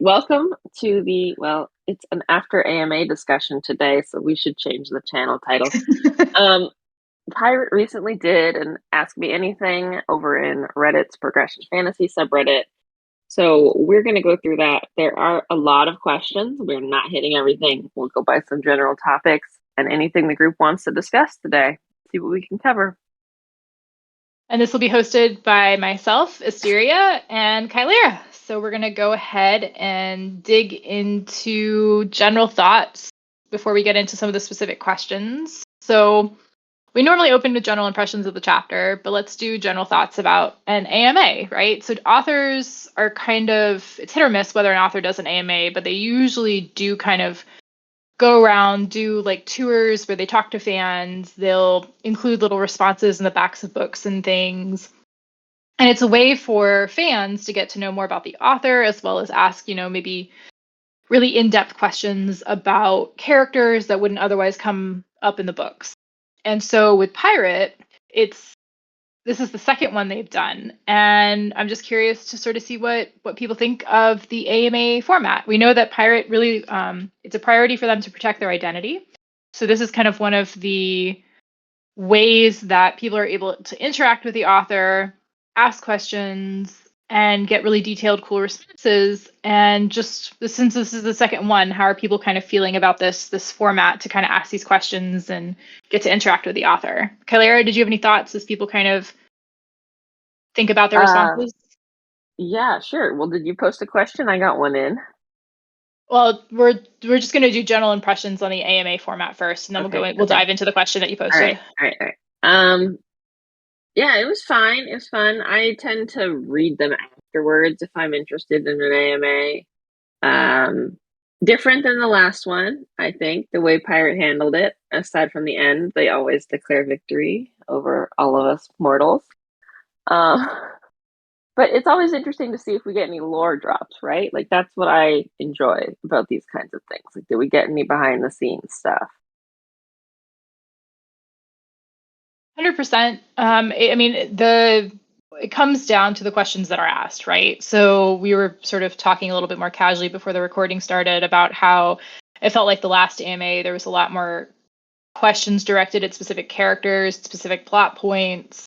welcome to it's an after AMA discussion today, so we should change the channel title. Um, Pirate recently did an Ask Me Anything over in Reddit's Progression Fantasy subreddit. So we're going to go through that. There are a lot of questions. We're not hitting everything. We'll go by some general topics and anything the group wants to discuss today. See what we can cover. And this will be hosted by myself, Asteria, and Kylera. So we're going to go ahead and dig into general thoughts before we get into some of the specific questions. So we normally open with general impressions of the chapter, but let's do general thoughts about an AMA, right? So authors are it's hit or miss whether an author does an AMA, but they usually do kind of go around, do like tours where they talk to fans. They'll include little responses in the backs of books and things. And it's a way for fans to get to know more about the author, as well as ask, maybe really in-depth questions about characters that wouldn't otherwise come up in the books. And so with Pirate, this is the second one they've done, and I'm just curious to sort of see what people think of the AMA format. We know that Pirate really it's a priority for them to protect their identity. So this is kind of one of the ways that people are able to interact with the author, ask questions, and get really detailed, cool responses. And just since this is the second one, how are people kind of feeling about this format to kind of ask these questions and get to interact with the author? Kylera, did you have any thoughts as people kind of think about their Uh, responses? yeah, sure. Well, did you post a question? I got one in. Well, we're just going to do general impressions on the AMA format first, and then Okay, we'll okay. dive into the question that you All right, posted. all right, all right. Yeah, it was fine. It was fun. I tend to read them afterwards if I'm interested in an AMA. Different than the last one, I think, the way Pirate handled it. Aside from the end, they always declare victory over all of us mortals. Um, but it's always interesting to see if we get any lore drops, right? Like that's what I enjoy about these kinds of things. Like, do we get any behind the scenes stuff? 100%. It comes down to the questions that are asked, right? So we were sort of talking a little bit more casually before the recording started about how it felt like the last AMA, there was a lot more questions directed at specific characters, specific plot points.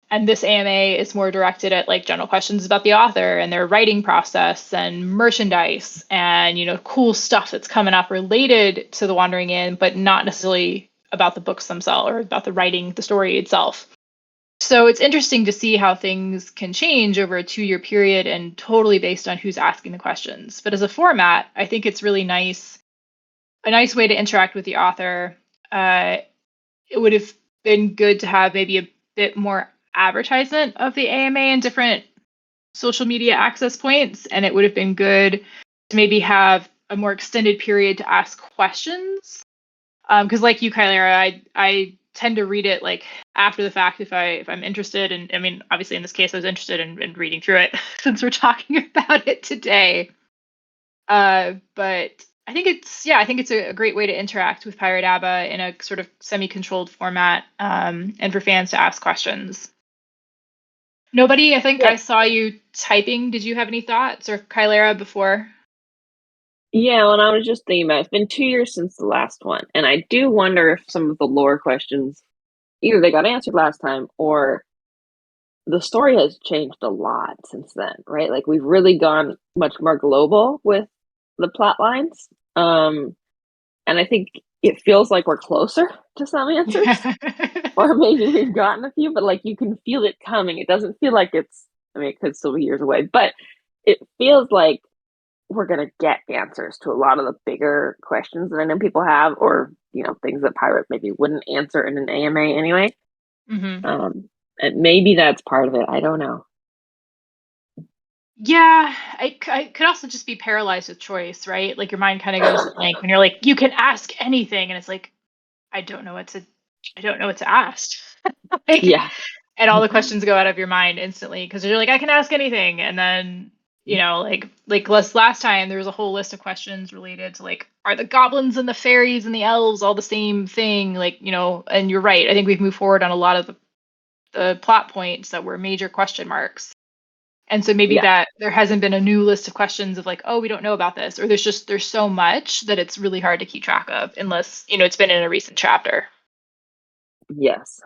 And this AMA is more directed at like general questions about the author and their writing process and merchandise and, cool stuff that's coming up related to the Wandering Inn, but not necessarily about the books themselves or about the writing, the story itself. So it's interesting to see how things can change over a 2-year period and totally based on who's asking the questions. But as a format, I think it's really nice, a nice way to interact with the author. It would have been good to have maybe a bit more advertisement of the AMA and different social media access points, and it would have been good to maybe have a more extended period to ask questions. Because like you, Kylera, I tend to read it like after the fact if I'm interested, and I mean obviously in this case I was interested in reading through it since we're talking about it today. But I think it's a great way to interact with Pirate ABBA in a sort of semi-controlled format, and for fans to ask questions. Nobody, I think Yeah. I saw you typing. Did you have any thoughts or Kylera before? Yeah, and I was just thinking about it's been 2 years since the last one, and I do wonder if some of the lore questions either they got answered last time or the story has changed a lot since then, right? Like we've really gone much more global with the plot lines. And I think it feels like we're closer to some answers, or maybe we've gotten a few, but like you can feel it coming. It doesn't feel like I mean, it could still be years away, but it feels like we're going to get answers to a lot of the bigger questions that I know people have, or, things that Pirate maybe wouldn't answer in an AMA anyway. hmm And maybe that's part of it. I don't know. Yeah, I could also just be paralyzed with choice, right? Like your mind kind of goes blank when you're like, you can ask anything, and it's like, I don't know what to, I don't know what to ask. Like, Yeah. and all the questions go out of your mind instantly because you're like, I can ask anything, and then like last time there was a whole list of questions related to like, are the goblins and the fairies and the elves all the same thing? Like, and you're right. I think we've moved forward on a lot of the plot points that were major question marks. And so maybe Yeah. that there hasn't been a new list of questions of like, oh, we don't know about this, or there's so much that it's really hard to keep track of unless, it's been in a recent chapter. Yes.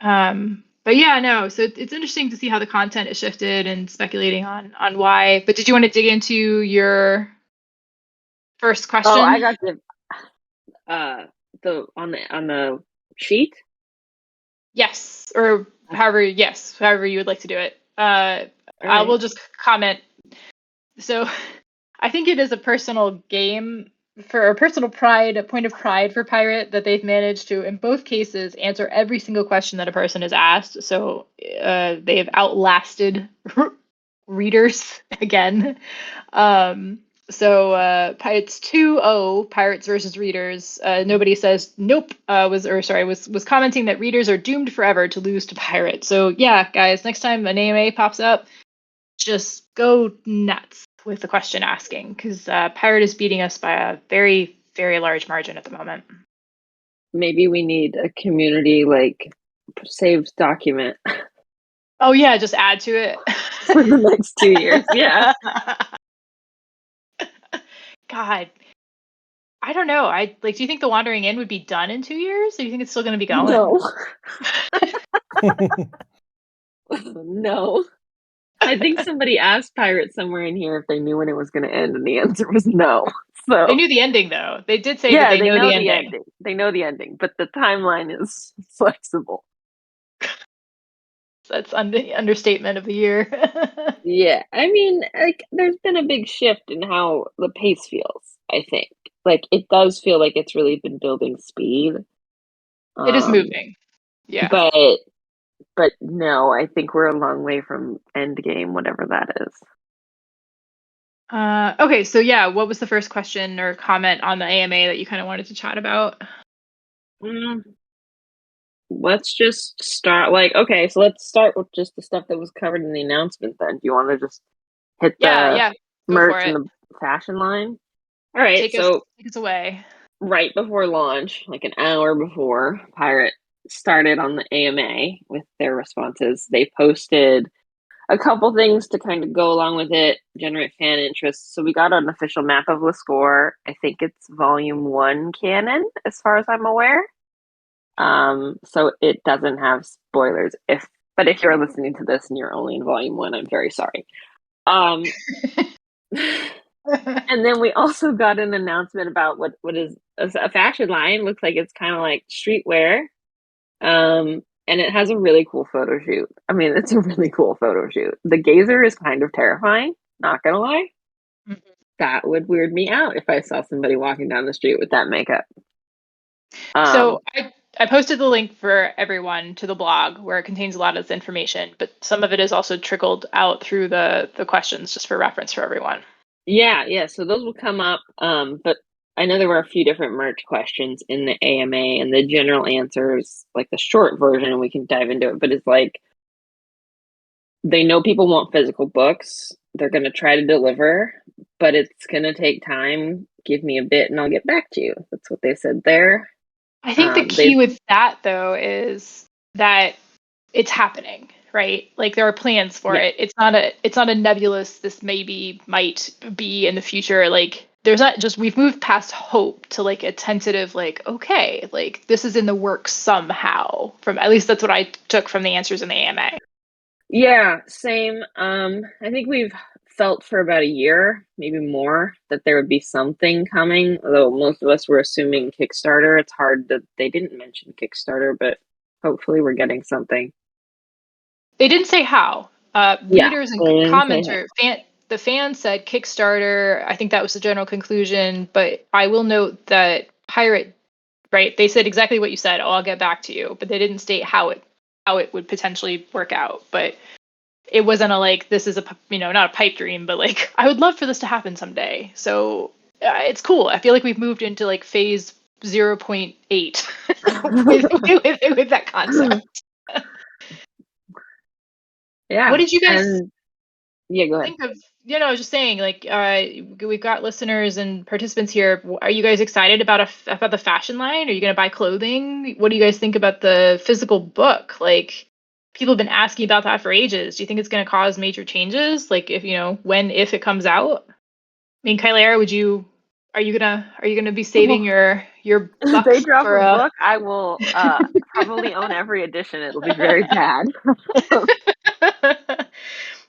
But yeah, no. So it's interesting to see how the content is shifted and speculating on why. But did you want to dig into your first Oh, I question? got the on the sheet. Yes, or however you would like to do it. All I right. will just comment. So I think it is a personal game for a personal pride, a point of pride for Pirate that they've managed to, in both cases, answer every single question that a person has asked. So they have outlasted readers again. So Pirates 2-0, Pirates versus Readers. Nobody says nope. Was commenting that readers are doomed forever to lose to Pirates. So yeah, guys, next time an AMA pops up, just go nuts with the question asking, because Pirate is beating us by a very, very large margin at the moment. Maybe we need a community like saved document Oh yeah, just add to it. for the next 2 years. Yeah. God, I don't know. I like. Do you think the Wandering Inn would be done in 2 years, or do you think it's still going to be going? No. No. I think somebody asked Pirate somewhere in here if they knew when it was going to end, and the answer was no. They So, knew the ending, though. They did say that yeah, they they know know the the ending. ending. They know the ending, but the timeline is flexible. That's understatement of the year. Yeah. I mean, like, there's been a big shift in how the pace feels, I think. Like, it does feel like it's really been building speed. It is Um, moving. Yeah. but no, I think we're a long way from Endgame, whatever that is. Okay, so yeah, what was the first question or comment on the AMA that you kind of wanted to chat about? Mm, let's just start. Like, okay, so let's start with just the stuff that was covered in the announcement. Then, do you want to just hit Yeah, the yeah, go for merch and it. the fashion line? All right, so Take us away. right before launch, like an hour before Pirate started on the AMA with their responses, they posted a couple things to kind of go along with it, generate fan interest. So we got an official map of the score. I think it's volume one canon, as far as I'm aware. So it doesn't have spoilers. But if you're listening to this and you're only in volume one, I'm very sorry. Um, and then we also got an announcement about what is a fashion line. Looks like it's kind of like streetwear. And it has a really cool photo shoot. I mean, it's a really cool photo shoot. The gazer is kind of terrifying, not gonna lie. That would weird me out if I saw somebody walking down the street with that makeup. So Um, I posted the link for everyone to the blog where it contains a lot of this information, but some of it is also trickled out through the questions just for reference for everyone. yeah. So those will come up. But I know there were a few different merch questions in the AMA, and the general answers, like the short version, and we can dive into it. But it's like they know people want physical books. They're going to try to deliver, but it's going to take time. Give me a bit and I'll get back to you. That's what they said there. I think the They've, key with that though is that it's happening, right? Like there are plans for yeah, it. It's not a nebulous this maybe might be in the future. Like there's not just we've moved past hope to like a tentative like okay, like this is in the works somehow. From at least that's what I took from the answers in the AMA. yeah, same. I think we've felt for about a year, maybe more, that there would be something coming. Although most of us were assuming Kickstarter. It's hard that they didn't mention Kickstarter, but hopefully we're getting something. They didn't say how. Yeah, Readers and they didn't say the fans said Kickstarter. I think that was the general conclusion. But I will note that Pirate, right? They said exactly what you said. Oh, I'll get back to you, but they didn't state how it would potentially work out. But it wasn't a like this is a not a pipe dream, but like I would love for this to happen someday. So it's cool. I feel like we've moved into like phase 0.8 with that it. concept. What Yeah, did you guys and yeah, go ahead. think of I was just saying like we've got listeners and participants here. Are you guys excited about the fashion line? Are you going to buy clothing? What do you guys think about the physical book? Like people have been asking about that for ages. Do you think it's going to cause major changes? Like if if it comes out? I mean, Kyler, are you gonna be saving Well, your if they bucks drop for a a? book, I will probably own every edition. It'll be very bad.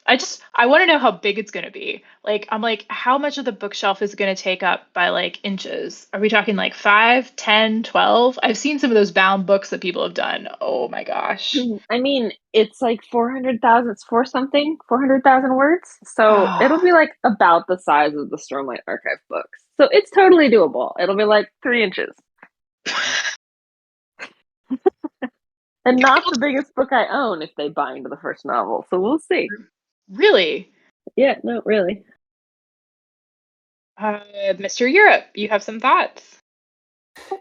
I want to know how big it's going to be. Like, I'm like, how much of the bookshelf is going to take up by like inches? Are we talking like 5, 10, 12? I've seen some of those bound books that people have done. Oh my gosh. I mean, it's like 400,000, it's 400,000 words. So it'll be like about the size of the Stormlight Archive books. So it's totally doable. It'll be like 3 inches. And not the biggest book I own if they bind the first novel. So we'll see. Really? Yeah, no, really. Mr. Europe, you have some thoughts?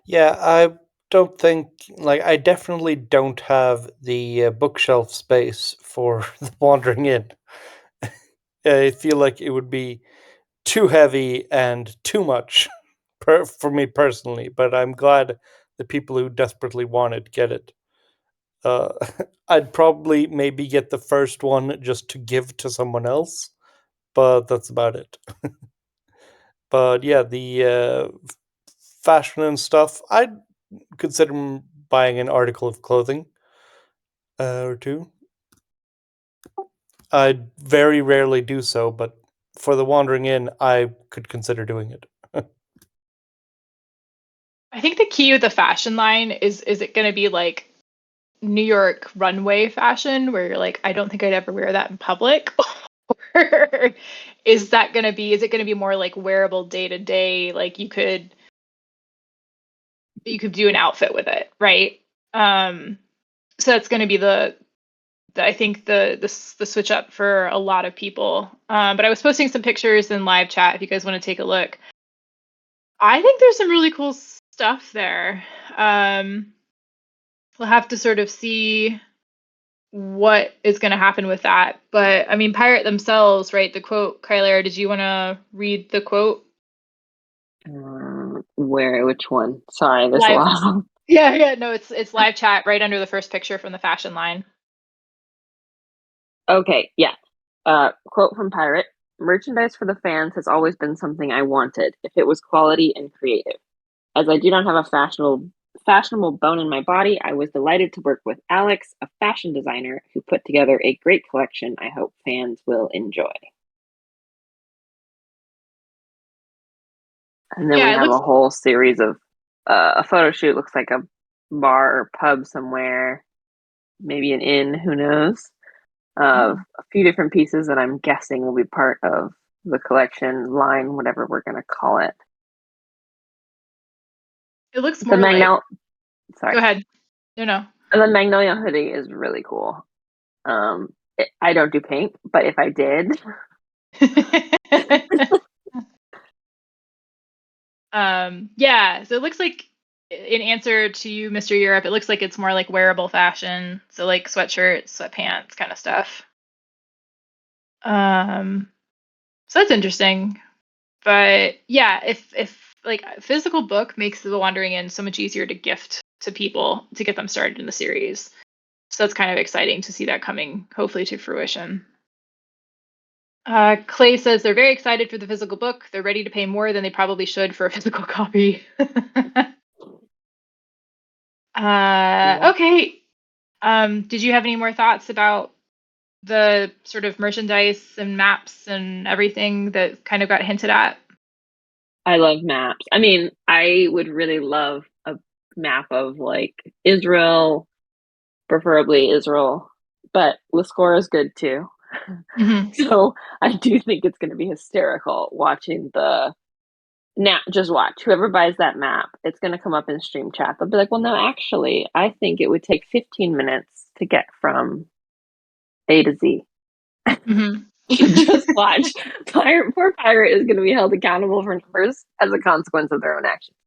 Yeah, I don't think like I definitely don't have the bookshelf space for the Wandering Inn. I feel like it would be too heavy and too much for me personally, but I'm glad the people who desperately want it get it. Uh, I'd probably maybe get the first one just to give to someone else, but that's about it. But yeah, the fashion and stuff, I'd consider buying an article of clothing or two. I very rarely do so, but for the Wandering Inn, I could consider doing it. I think the key with the fashion line is it going to be like New York runway fashion where you're like, I don't think I'd ever wear that in public? Or is it going to be more like wearable day to day, like you could do an outfit with it, right? So that's going to be I think the switch up for a lot of people. But I was posting some pictures in live chat if you guys want to take a look. I think there's some really cool stuff there. We'll have to sort of see what is going to happen with that. But I mean, Pirate themselves, right? The quote, Kyler, did you want to read the quote? Which one? Sorry, there's a Live. lot of them. Yeah, no, it's live chat right under the first picture from the fashion line. Okay, yeah. Quote from Pirate: "Merchandise for the fans has always been something I wanted, if it was quality and creative. As I do not have a fashionable bone in my body, I was delighted to work with Alex, a fashion designer, who put together a great collection I hope fans will enjoy." And then we Yeah, it have a looks. whole series of a photo shoot. Looks like a bar or pub somewhere, maybe an inn. Who knows? Of a few different pieces that I'm guessing will be part of the collection line, whatever we're gonna call it. It looks The more like. Go sorry, ahead. No. and the Magnolia hoodie is really cool. I don't do pink, but if I did, Yeah, so it looks like in answer to you, Mr. Europe, it looks like it's more like wearable fashion. So like sweatshirts, sweatpants kind of stuff. So that's interesting. But yeah, if like a physical book makes The Wandering Inn so much easier to gift to people to get them started in the series. So that's kind of exciting to see that coming hopefully to fruition. Clay says they're very excited for the physical book. They're ready to pay more than they probably should for a physical copy. yeah. Okay. Did you have any more thoughts about the sort of merchandise and maps and everything that kind of got hinted at? I love maps. I mean, I would really love a map of like Israel, preferably Israel, but Lascora is good too. Mm-hmm. So I do think it's going to be hysterical watching the. Now, just watch. Whoever buys that map, it's going to come up in stream chat. They'll be like, well, no, actually, I think it would take 15 minutes to get from A to Z. Mm-hmm. Just watch. Poor Pirate is going to be held accountable for numbers as a consequence of their own actions.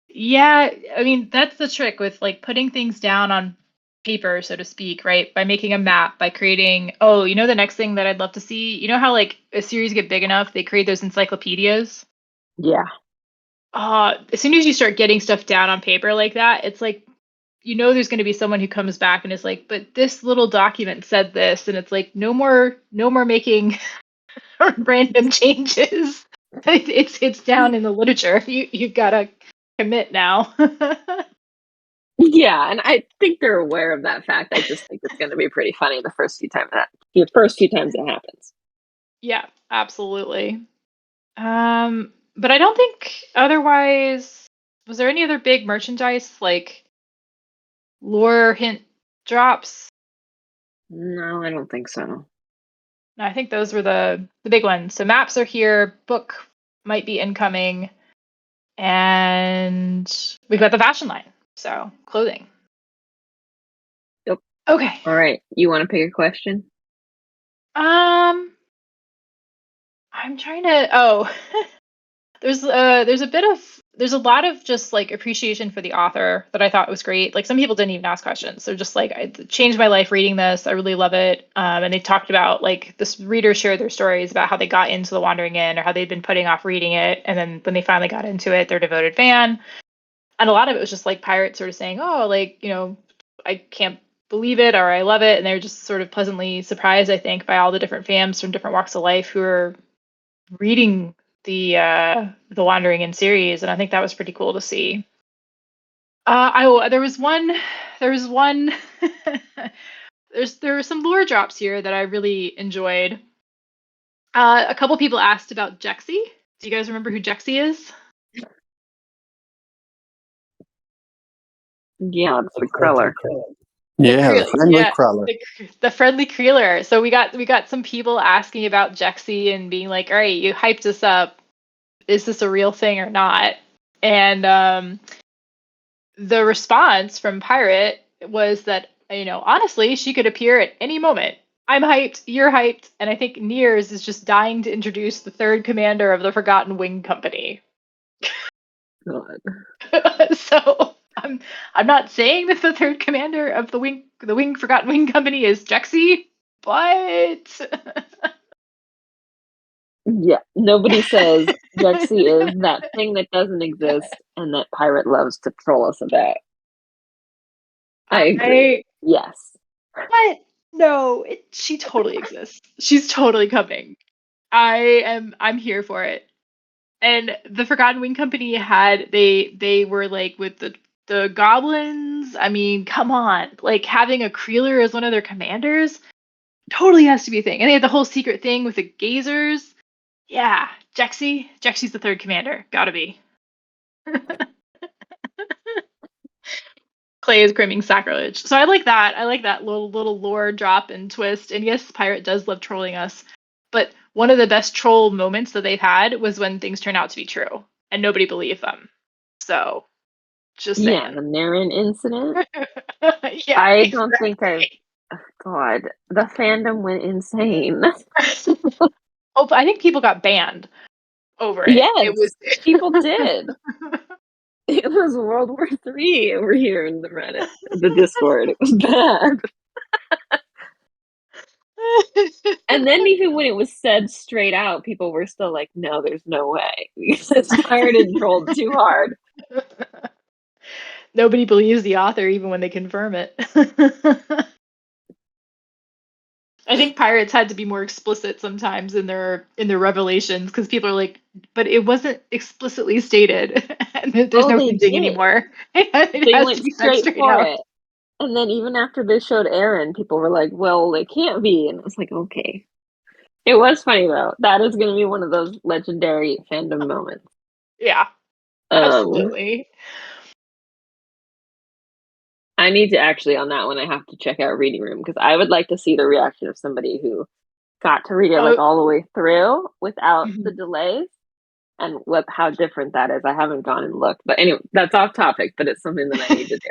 Yeah, I mean, that's the trick with like putting things down on paper, so to speak, right? By making a map, by creating, oh, the next thing that I'd love to see, how like a series get big enough, they create those encyclopedias. Yeah. As soon as you start getting stuff down on paper like that, it's like there's going to be someone who comes back and is like, but this little document said this, and it's like, no more making random changes. It's down in the literature. You've got to commit now. Yeah, and I think they're aware of that fact. I just think it's going to be pretty funny the first few times it happens. Yeah, absolutely. But I don't think otherwise. Was there any other big merchandise like lore hint drops? No, I don't think so. No, I think those were the big ones. So maps are here, book might be incoming, and we've got the fashion line. So clothing. Yep. Okay. All right. You want to pick a question? I'm trying to. There's a lot of just like appreciation for the author that I thought was great. Like some people didn't even ask questions. They're just like, it changed my life reading this. I really love it. And they talked about like this readers shared their stories about how they got into The Wandering Inn or how they'd been putting off reading it. And then when they finally got into it, they're a devoted fan. And a lot of it was just like pirates sort of saying, oh, like, I can't believe it or I love it. And they're just sort of pleasantly surprised, I think, by all the different fans from different walks of life who are reading the Wandering Inn series, and I think that was pretty cool to see. There was one there were some lore drops here that I really enjoyed. A couple people asked about Jexy. Do you guys remember who Jexy is? Yeah, it's the Kreller. Yeah, the friendly crawler. The friendly Creeler. So we got some people asking about Jexy and being like, all right, you hyped us up. Is this a real thing or not? And the response from Pirate was that, honestly, she could appear at any moment. I'm hyped, you're hyped, and I think Nears is just dying to introduce the third commander of the Forgotten Wing Company. God. So I'm not saying that the third commander of the Forgotten Wing Company is Jexy, but Yeah, nobody says Jexy is that thing that doesn't exist and that Pirate loves to troll us about. I agree. Yes. What? No, she totally exists. She's totally coming. I'm here for it. And the Forgotten Wing Company they were like with the goblins. I mean, come on. Like having a Creeler as one of their commanders totally has to be a thing. And they had the whole secret thing with the gazers. Yeah, Jexy's the third commander. Gotta be. Clay is screaming sacrilege. So I like that. I like that little lore drop and twist. And yes, Pirate does love trolling us. But one of the best troll moments that they've had was when things turn out to be true and nobody believed them. So just saying. Yeah, the Naren incident. Yeah, I don't think God, the fandom went insane. Oh, I think people got banned over it. Yes, people did. It was World War III over here in the Reddit, the Discord. It was bad. And then even when it was said straight out, people were still like, no, there's no way. Because it's tired and trolled too hard. Nobody believes the author even when they confirm it. I think pirates had to be more explicit sometimes in their revelations because people are like, but it wasn't explicitly stated, and there's no hinting anymore. It has went to be said straight for out. it. And then even after they showed Aaron, people were like, well, it can't be. And I was like, okay. It was funny, though. That is going to be one of those legendary fandom moments. Yeah, absolutely. I need to actually, on that one, I have to check out Reading Room, because I would like to see the reaction of somebody who got to read it like all the way through without the delays, and how different that is. I haven't gone and looked. But anyway, that's off topic, but it's something that I need to do.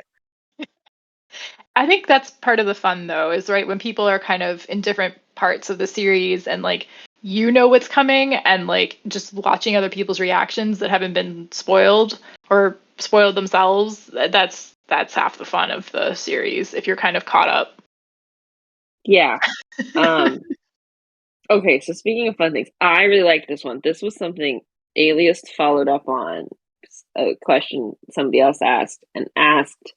I think that's part of the fun, though, is right when people are kind of in different parts of the series and like what's coming, and like just watching other people's reactions that haven't been spoiled or spoiled themselves. That's half the fun of the series if you're kind of caught up. Yeah. Okay, so speaking of fun things, I really liked this one. This was something Alias followed up on a question somebody else asked, and asked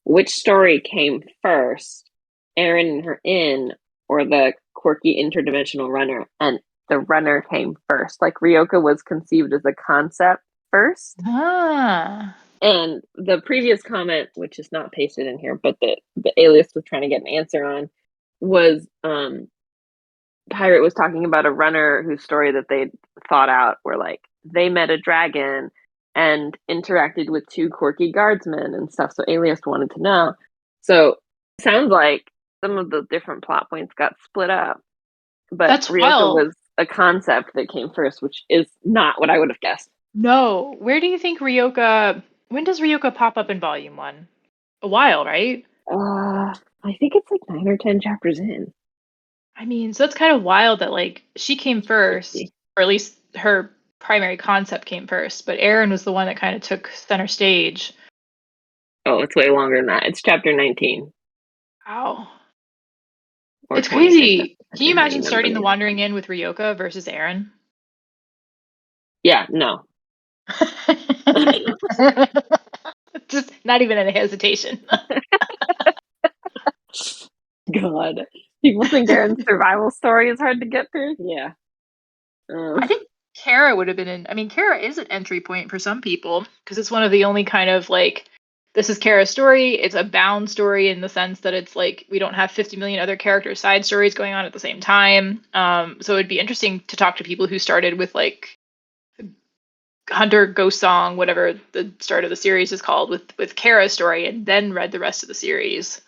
which story came first, Aaron and her inn, or the quirky interdimensional runner? And the runner came first. Like, Ryoka was conceived as a concept first. Ah. And the previous comment, which is not pasted in here, but the alias was trying to get an answer on, was Pirate was talking about a runner whose story that they thought out, where like they met a dragon and interacted with two quirky guardsmen and stuff. So Alias wanted to know. So sounds like some of the different plot points got split up, but That's Ryoka wild. was a concept that came first, which is not what I would have guessed. No. Where do you think Ryoka... When does Ryoka pop up in Volume 1? A while, right? I think it's like 9 or 10 chapters in. I mean, so it's kind of wild that, like, she came first, or at least her primary concept came first, but Aaron was the one that kind of took center stage. Oh, it's way longer than that. It's chapter 19. Wow. Or It's 20. crazy. Can you How imagine starting the number. Wandering Inn with Ryoka versus Aaron? Yeah, no. Just not even a hesitation. God. People think Aaron's survival story is hard to get through? Yeah. I think Kara would have been in. I mean, Kara is an entry point for some people because it's one of the only kind of like, this is Kara's story. It's a bound story in the sense that it's like we don't have 50 million other character side stories going on at the same time. So it'd be interesting to talk to people who started with like Hunter Ghost Song, whatever the start of the series is called, with Kara's story, and then read the rest of the series.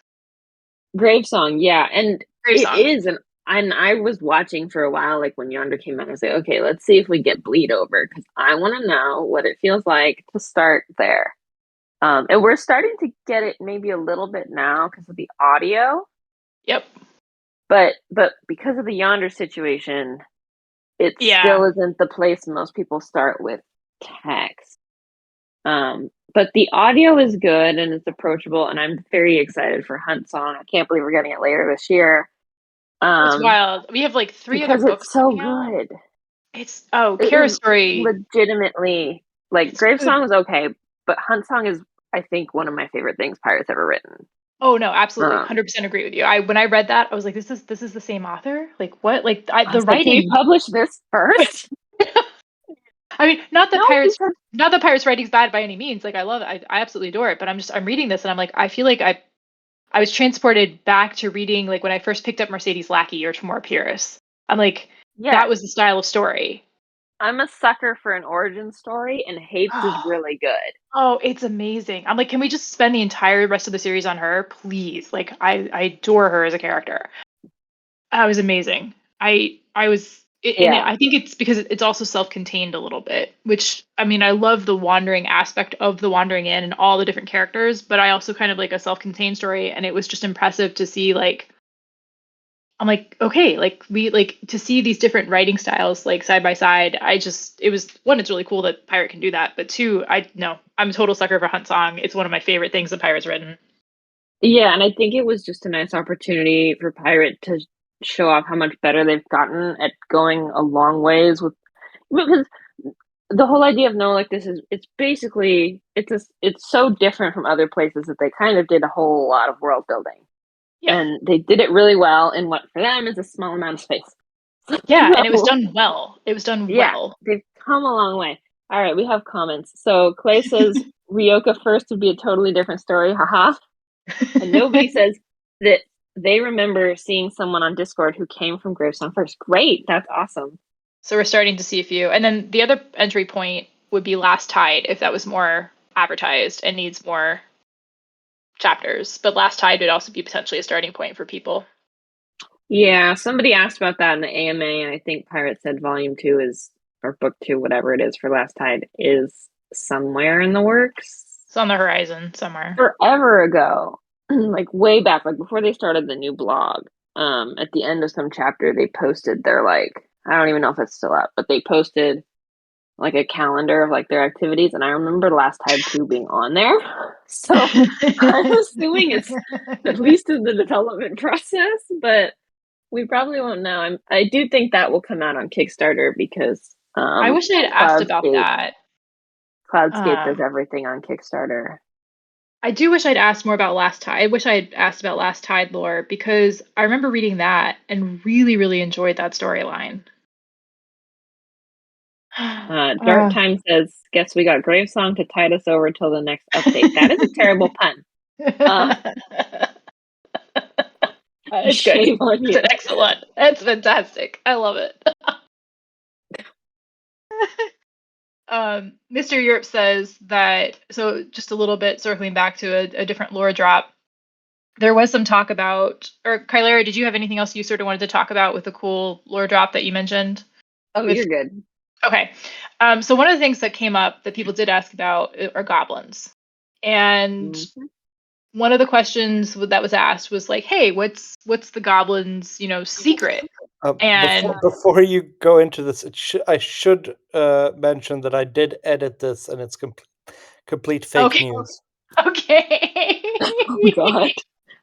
Grave Song, yeah, and Grave it Song. is, and I was watching for a while, like when Yonder came out. I was like, okay, let's see if we get Bleed Over, because I want to know what it feels like to start there. And we're starting to get it maybe a little bit now because of the audio. Yep. But because of the Yonder situation, it still isn't the place most people start with text. But the audio is good and it's approachable, and I'm very excited for Hunt Song. I can't believe we're getting it later this year. It's wild. We have like 3 other Because books it's so coming out. good. It's It Kara's is story. legitimately like Grave good. Song is okay, but Hunt Song is, I think, one of my favorite things Pirate's ever written. Oh no, absolutely, 100% agree with you. When I read that, I was like, this is the same author. Like what? Like the writing. Can we publish this first? I mean, not that Pirates writing's bad by any means. Like I love it. I absolutely adore it. But I'm reading this and I'm like, I feel like I was transported back to reading like when I first picked up Mercedes Lackey or Tamora Pierce. I'm like, that was the style of story. I'm a sucker for an origin story, and Hapes is really good. Oh, it's amazing. I'm like, can we just spend the entire rest of the series on her, please? Like, I adore her as a character. That was amazing. I think it's because it's also self-contained a little bit, which, I mean, I love the wandering aspect of the Wandering Inn and all the different characters, but I also kind of like a self-contained story, and it was just impressive to see, like, I'm like, okay, like we like to see these different writing styles like side by side. It was one, it's really cool that Pirate can do that, but two, I'm a total sucker for Hunt Song. It's one of my favorite things that Pirate's written. Yeah, and I think it was just a nice opportunity for Pirate to show off how much better they've gotten at going a long ways with, because the whole idea of no, like this is, it's basically it's so different from other places that they kind of did a whole lot of world building. Yeah. And they did it really well in what for them is a small amount of space. Yeah, and it was done well. Well. They've come a long way. All right, we have comments. So Clay says Ryoka first would be a totally different story, haha. And nobody says that they remember seeing someone on Discord who came from Gravestone first. Great, that's awesome. So we're starting to see a few. And then the other entry point would be Last Tide, if that was more advertised and needs more chapters. But Last Tide would also be potentially a starting point for people. Yeah, somebody asked about that in the AMA, and I think Pirate said Volume 2 is, or Book 2, whatever it is for Last Tide, is somewhere in the works. It's on the horizon somewhere. Forever ago, like way back, like before they started the new blog, at the end of some chapter, they posted their, like, I don't even know if it's still up, but they posted like a calendar of like their activities, and I remember Last Tide 2 being on there. So I'm assuming it's at least in the development process, but we probably won't know. I do think that will come out on Kickstarter because I wish I'd asked about that. Cloudscape does everything on Kickstarter. I do wish I'd asked more about Last Tide. I wish I had asked about Last Tide lore because I remember reading that and really, really enjoyed that storyline. Dark Time says, "Guess we got Gravesong to tide us over till the next update." That is a terrible pun. It's Shame good. on you. It's excellent. It's fantastic. I love it. Mr. Europe says that, so just a little bit circling back to a different lore drop, there was some talk about, or Kylera, did you have anything else you sort of wanted to talk about with the cool lore drop that you mentioned? Oh, you're good. Okay. So one of the things that came up that people did ask about are goblins. And one of the questions that was asked was like, hey, what's the goblin's, secret? And before you go into this, I should mention that I did edit this, and it's complete fake news. Okay. Oh God.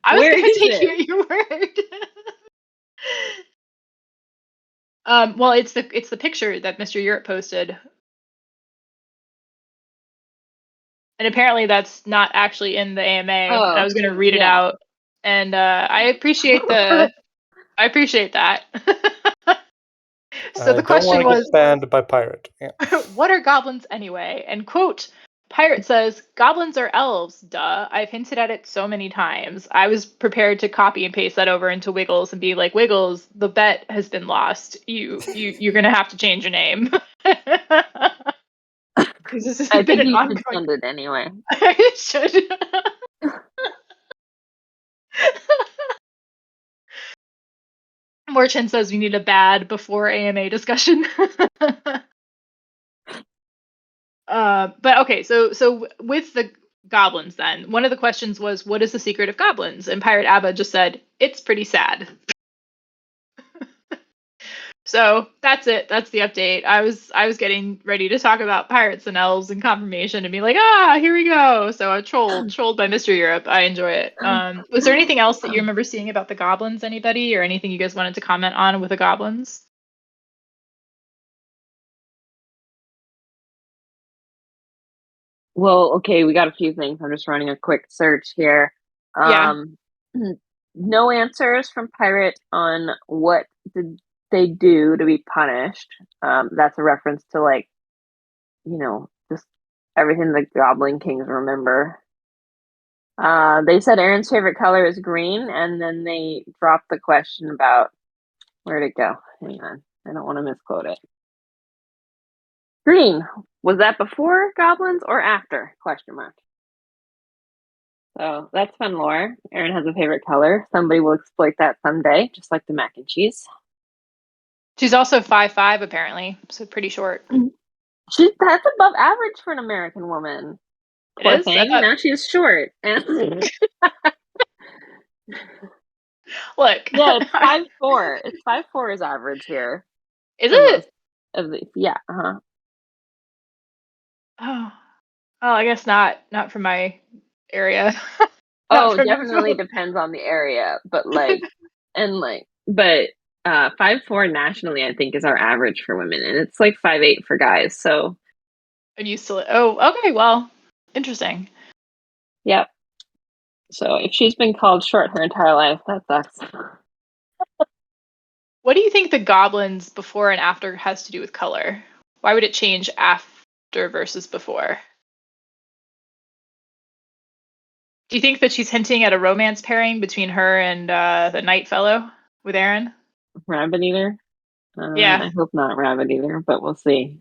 I was going to take you at your word. Well, it's the picture that Mr. Europe posted. And apparently that's not actually in the AMA. And I was going to read it out. And I appreciate that. So the question was, get banned by Pirate. Yeah. What are goblins anyway? And quote, Pirate says, goblins are elves, duh. I've hinted at it so many times. I was prepared to copy and paste that over into Wiggles and be like, Wiggles, the bet has been lost. You're gonna have to change your name. This has I been think an you ongoing... should send it anyway. I should. Morchin says we need a bad before AMA discussion. But okay, so with the goblins then, one of the questions was, what is the secret of goblins? And Pirate Abba just said, it's pretty sad. So that's it. That's the update. I was getting ready to talk about pirates and elves and confirmation and be like, here we go. So I trolled by Mr. Europe. I enjoy it. Was there anything else that you remember seeing about the goblins, anybody, or anything you guys wanted to comment on with the goblins? Well, okay, we got a few things. I'm just running a quick search here. No answers from Pirate on what did they do to be punished. That's a reference to, like, just everything the Goblin Kings remember. They said Aaron's favorite color is green, and then they dropped the question about, where'd it go? Hang on, I don't want to misquote it. Green. Was that before goblins or after? Question mark. So that's fun lore. Aaron has a favorite color. Somebody will exploit that someday, just like the mac and cheese. She's also 5'5", apparently, so pretty short. That's above average for an American woman. Poor thing. Now she's short. Look. Yeah, it's 5'4". It's 5'4" is average here. Is it? Yeah. Uh-huh. Oh, I guess not from my area. Definitely depends on the area, but 5'4" nationally, I think, is our average for women, and it's like 5'8" for guys. So, I'm used to it. Oh, okay. Well, interesting. Yep. So if she's been called short her entire life, that sucks. What do you think the goblins before and after has to do with color? Why would it change after versus before? Do you think that she's hinting at a romance pairing between her and the Night Fellow with Aaron? Rabbit Eater? Yeah. I hope not Rabbit Eater, but we'll see.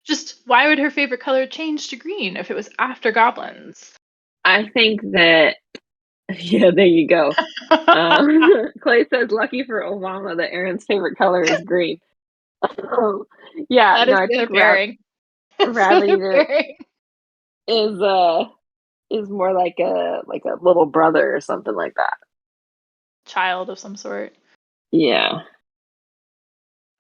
Just why would her favorite color change to green if it was after goblins? I think that, yeah, there you go. Clay says, lucky for Obama that Aaron's favorite color is green. Yeah, I think Rabbit Eater is more like a little brother or something like that. Child of some sort. Yeah.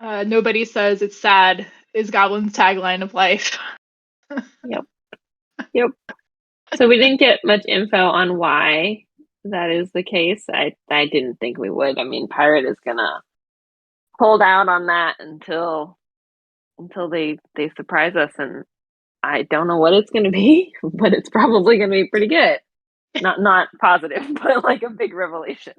Nobody says it's sad is Goblin's tagline of life. Yep. So we didn't get much info on why that is the case. I didn't think we would. I mean, Pirate is gonna hold out on that until they surprise us, and I don't know what it's going to be, but it's probably going to be pretty good. Not positive, but like a big revelation.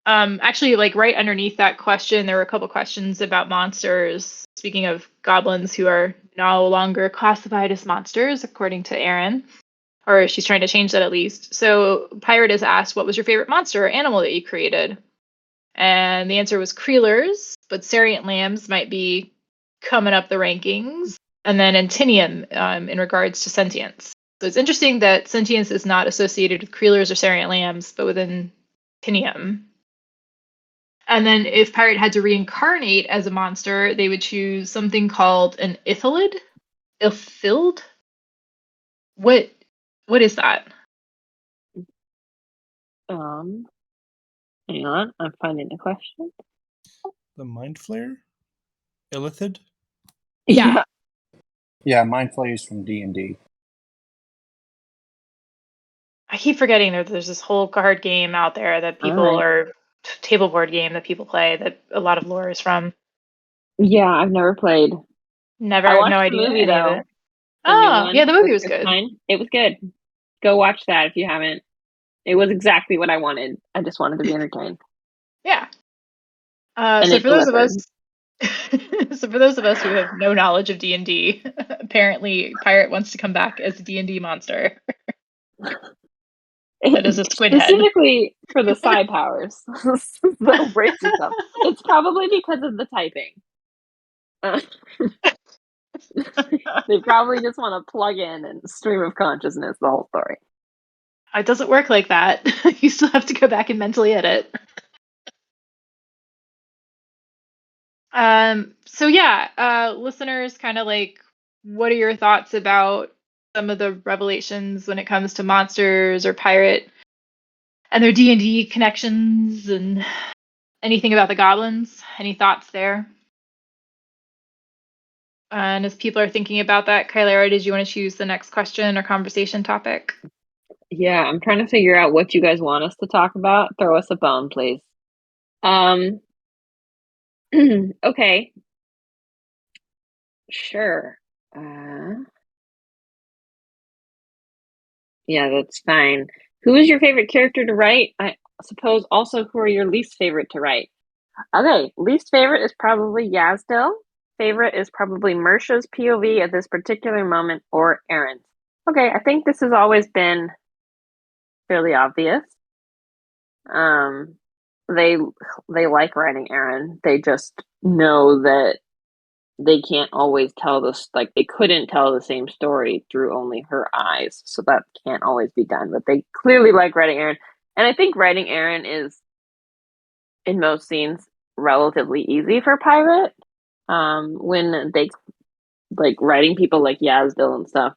Actually, like right underneath that question, there were a couple questions about monsters. Speaking of goblins who are no longer classified as monsters, according to Erin, or she's trying to change that at least. So Pirate is asked, what was your favorite monster or animal that you created? And the answer was Creelers, but Sarient lambs might be coming up the rankings. And then Antinium in regards to sentience. So it's interesting that sentience is not associated with Creelers or Sarient lambs, but with Antinium. And then if Pirate had to reincarnate as a monster, they would choose something called an Ithilid? Ithilid? What is that? Hang on, I'm finding the question. The Mind Flayer? Illithid? Yeah. Yeah, Mind Flayer's from D&D. I keep forgetting there's this whole card game out there that people or table board game that people play that a lot of lore is from. Yeah, I've never played. Never, I watched no the idea movie any though. of it. The new Oh, one yeah, the movie with was Chris good. Pine. It was good. Go watch that if you haven't. It was exactly what I wanted. I just wanted to be entertained. Yeah. And So it for those of delivered. us, so for those of us who have no knowledge of D&D, apparently Pirate wants to come back as a D&D monster. That is a squid head. Specifically for the psi powers. They'll brace yourself. It's probably because of the typing. They probably just want to plug in and stream of consciousness the whole story. It doesn't work like that. You still have to go back and mentally edit. So yeah, listeners, kind of like, what are your thoughts about some of the revelations when it comes to monsters or Pirate and their D&D connections and anything about the goblins? Any thoughts there? And as people are thinking about that, Kylera, did you want to choose the next question or conversation topic? Yeah, I'm trying to figure out what you guys want us to talk about. Throw us a bone, please. Okay. Sure. Yeah, that's fine. Who is your favorite character to write? I suppose also who are your least favorite to write? Okay, least favorite is probably Yazdil. Favorite is probably Mersha's POV at this particular moment or Aaron's. Okay, I think this has always been fairly obvious. They like writing Aaron. They just know that they can't always tell this, like they couldn't tell the same story through only her eyes, so that can't always be done. But they clearly like writing Aaron, and I think writing Aaron is, in most scenes, relatively easy for Pirate. When they like writing people like Yazdil and stuff,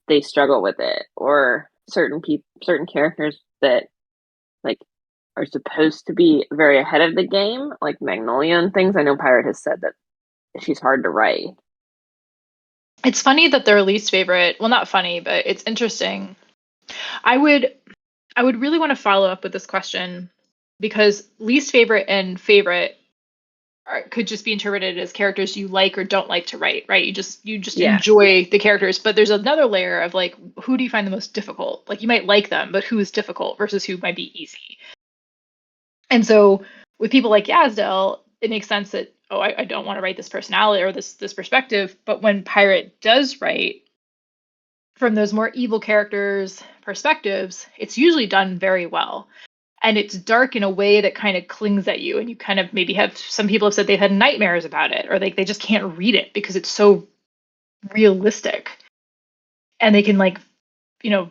they struggle with it, or certain characters that like are supposed to be very ahead of the game, like Magnolia and things. I know Pirate has said that she's hard to write. It's funny that their least favorite, well, not funny, but it's interesting. I would really want to follow up with this question, because least favorite and favorite could just be interpreted as characters you like or don't like to write, right? You just enjoy the characters, but there's another layer of like, who do you find the most difficult? Like, you might like them, but who is difficult versus who might be easy. And so with people like Yazdil, it makes sense that, oh, I don't want to write this personality or this perspective. But when Pirate does write from those more evil characters' perspectives, it's usually done very well. And it's dark in a way that kind of clings at you, and you kind of maybe have, some people have said they've had nightmares about it, or like they just can't read it because it's so realistic. And they can like,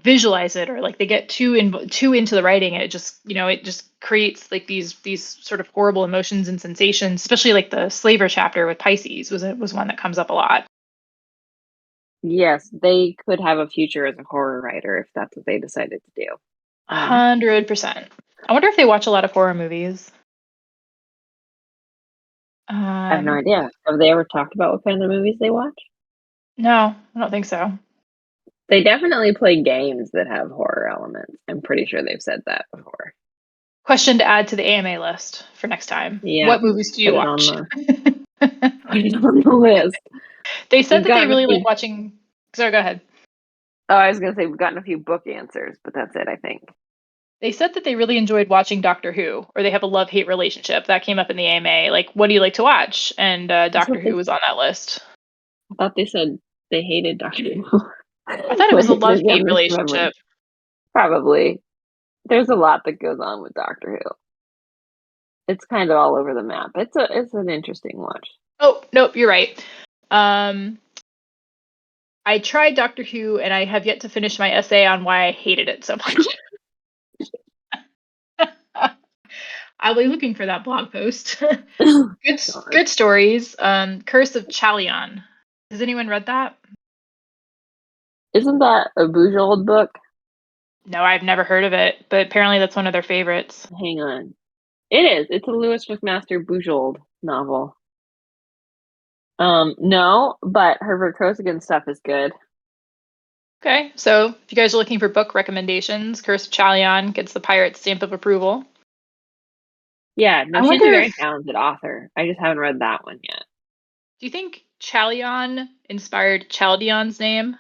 visualize it, or like they get too into the writing, and it just, it just creates like these sort of horrible emotions and sensations, especially like the Slaver chapter with Pisces was one that comes up a lot. Yes, they could have a future as a horror writer if that's what they decided to do. 100%. I wonder if they watch a lot of horror movies. I have no idea. Have they ever talked about what kind of movies they watch? No, I don't think so. They definitely play games that have horror elements. I'm pretty sure they've said that before. Question to add to the AMA list for next time. Yeah, what movies do you watch? put it on the list. They said We've that they gotten a really few- like watching. Sorry, go ahead. Oh, I was gonna say we've gotten a few book answers, but that's it, I think. They said that they really enjoyed watching Doctor Who, or they have a love-hate relationship. That came up in the AMA. Like, what do you like to watch? And Doctor what they- Who was on that list. I thought they said they hated Doctor Who. I thought it was a Like, maybe I'm love-hate misremembering. relationship. Probably. There's a lot that goes on with Doctor Who. It's kind of all over the map. It's an interesting watch. Oh, nope, you're right. I tried Doctor Who, and I have yet to finish my essay on why I hated it so much. I'll be looking for that blog post. Good stories. Curse of Chalion. Has anyone read that? Isn't that a Bujold book? No, I've never heard of it, but apparently that's one of their favorites. Hang on. It is. It's a Lewis McMaster Bujold novel. No, but Herbert Kosigan stuff is good. Okay, so if you guys are looking for book recommendations, Curse of Chalion gets the Pirate's stamp of approval. Yeah, no, I she's a wonder very if- talented author. I just haven't read that one yet. Do you think Chalion inspired Chaldeon's name?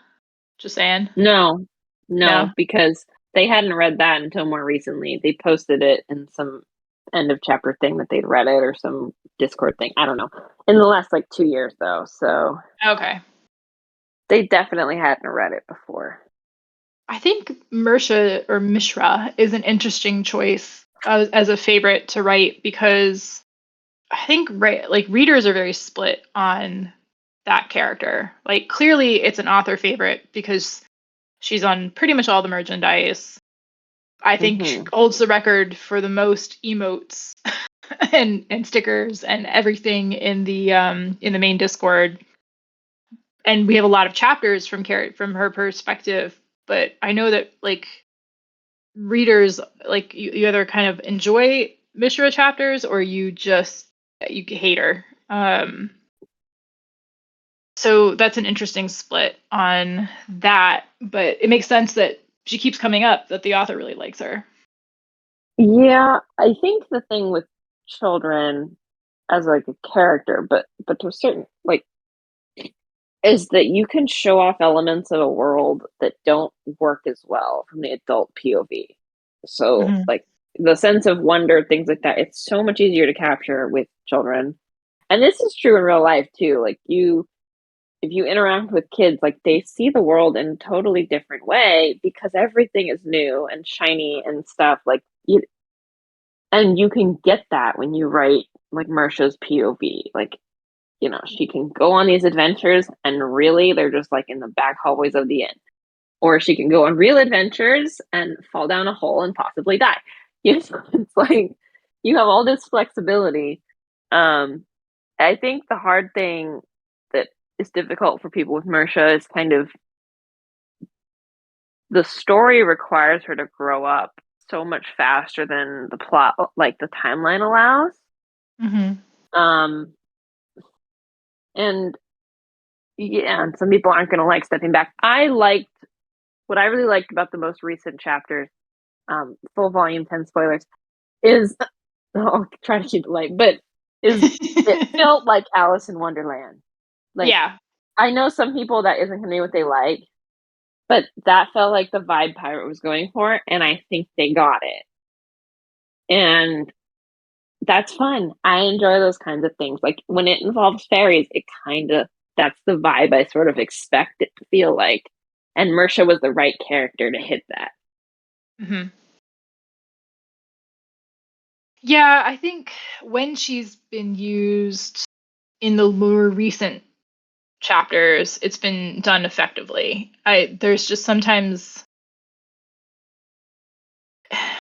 Just saying. No, No? because they hadn't read that until more recently. They posted it in some end of chapter thing that they'd read it or some Discord thing. I don't know. In the last 2 years though, so Okay. they definitely hadn't read it before. I think Mishra is an interesting choice as a favorite to write because I think readers are very split on that character. Like clearly it's an author favorite because she's on pretty much all the merchandise. I think she holds the record for the most emotes and stickers and everything in the main Discord. And we have a lot of chapters from her perspective, but I know that readers you either kind of enjoy Mishra chapters or you hate her. So that's an interesting split on that, but it makes sense that she keeps coming up, that the author really likes her. Yeah, I think the thing with children as a character, but to a certain is that you can show off elements of a world that don't work as well from the adult POV. So the sense of wonder, things like that, it's so much easier to capture with children. And this is true in real life too. If you interact with kids, they see the world in a totally different way because everything is new and shiny and stuff. And you can get that when you write Mersha's POV. She can go on these adventures and really they're just in the back hallways of the inn. Or she can go on real adventures and fall down a hole and possibly die. It's you have all this flexibility. I think the hard thing that is difficult for people with Mersha is kind of the story requires her to grow up so much faster than the plot, the timeline allows. And yeah, and some people aren't going to like stepping back. What I really liked about the most recent chapters, full volume 10 spoilers, is I'll try to keep it light, but it felt like Alice in Wonderland. Yeah. I know some people that isn't going to be what they like, but that felt like the vibe Pirate was going for, and I think they got it. And that's fun. I enjoy those kinds of things. When it involves fairies, that's the vibe I sort of expect it to feel like. And Mersha was the right character to hit that. Yeah, I think when she's been used in the more recent chapters, it's been done effectively. There's just sometimes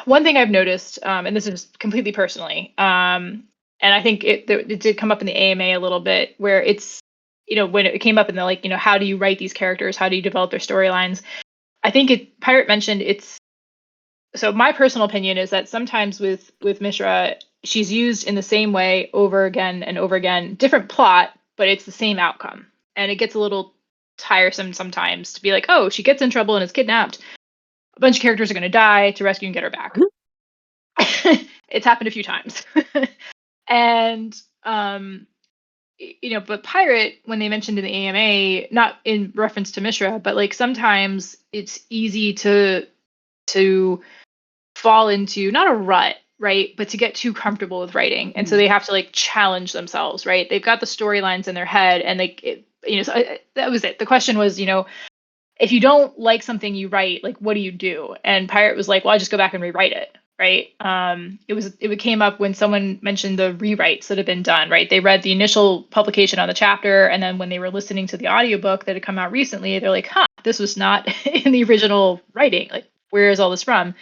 one thing I've noticed, and this is completely personally, and I think it did come up in the AMA a little bit, where it's when it came up in the how do you write these characters, how do you develop their storylines? I think Pirate mentioned it's. So my personal opinion is that sometimes with Mishra, she's used in the same way over again and over again, different plot, but it's the same outcome. And it gets a little tiresome sometimes to be like, oh, she gets in trouble and is kidnapped. A bunch of characters are going to die to rescue and get her back. It's happened a few times. And but Pirate, when they mentioned in the AMA, not in reference to Mishra, but like sometimes it's easy to fall into not a rut, right, but to get too comfortable with writing, and so they have to like challenge themselves, right? They've got the storylines in their head, and that was it. The question was, if you don't like something you write, like what do you do? And Pirate was like, well, I just go back and rewrite it, right? It came up when someone mentioned the rewrites that have been done, right? They read the initial publication on the chapter, and then when they were listening to the audiobook that had come out recently, they're like, this was not in the original writing. Like, where is all this from?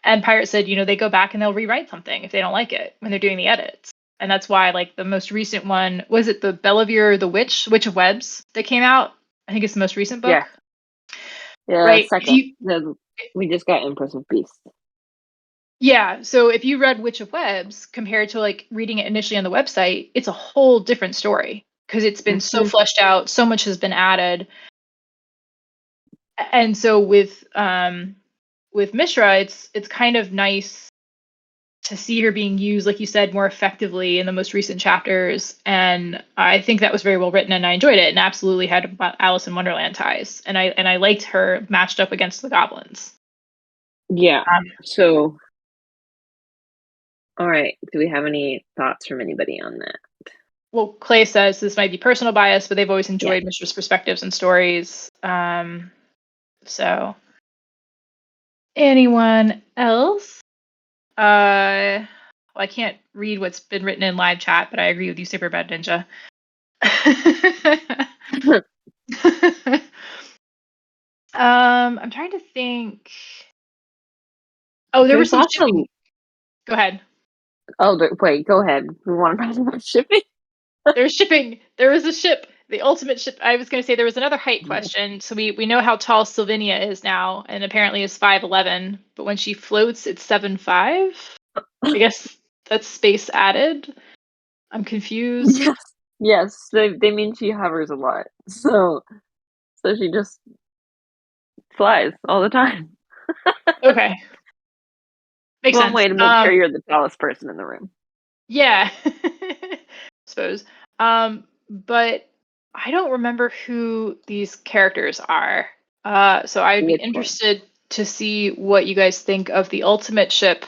And Pirate said, they go back and they'll rewrite something if they don't like it when they're doing the edits. And that's why, like, the most recent one, was it the Bellavere, the Witch of Webs that came out? I think it's the most recent book. Yeah, right. second. We just got Empress of Beasts. Yeah, so if you read Witch of Webs compared to like reading it initially on the website, it's a whole different story because it's been so fleshed out, so much has been added. And so with Mishra, it's kind of nice to see her being used, like you said, more effectively in the most recent chapters. And I think that was very well written, and I enjoyed it, and absolutely had Alice in Wonderland ties. And I liked her matched up against the goblins. Yeah. So, all right. Do we have any thoughts from anybody on that? Well, Clay says this might be personal bias, but they've always enjoyed Mishra's perspectives and stories. So, anyone else? Well, I can't read what's been written in live chat, but I agree with you, Super Bad Ninja. I'm trying to think. Oh, there was some shipping. Go ahead. Oh, wait, go ahead. We want to talk about shipping? There's shipping. There is a ship. The ultimate ship. I was going to say there was another height question. So we know how tall Sylvinia is now, and apparently is 5'11", but when she floats, it's 7'5". I guess that's space added. I'm confused. Yes, they mean she hovers a lot, so she just flies all the time. Okay, makes sense. One way to make sure you're the tallest person in the room. Yeah, suppose. But I don't remember who these characters are. So I'd be interested to see what you guys think of the ultimate ship,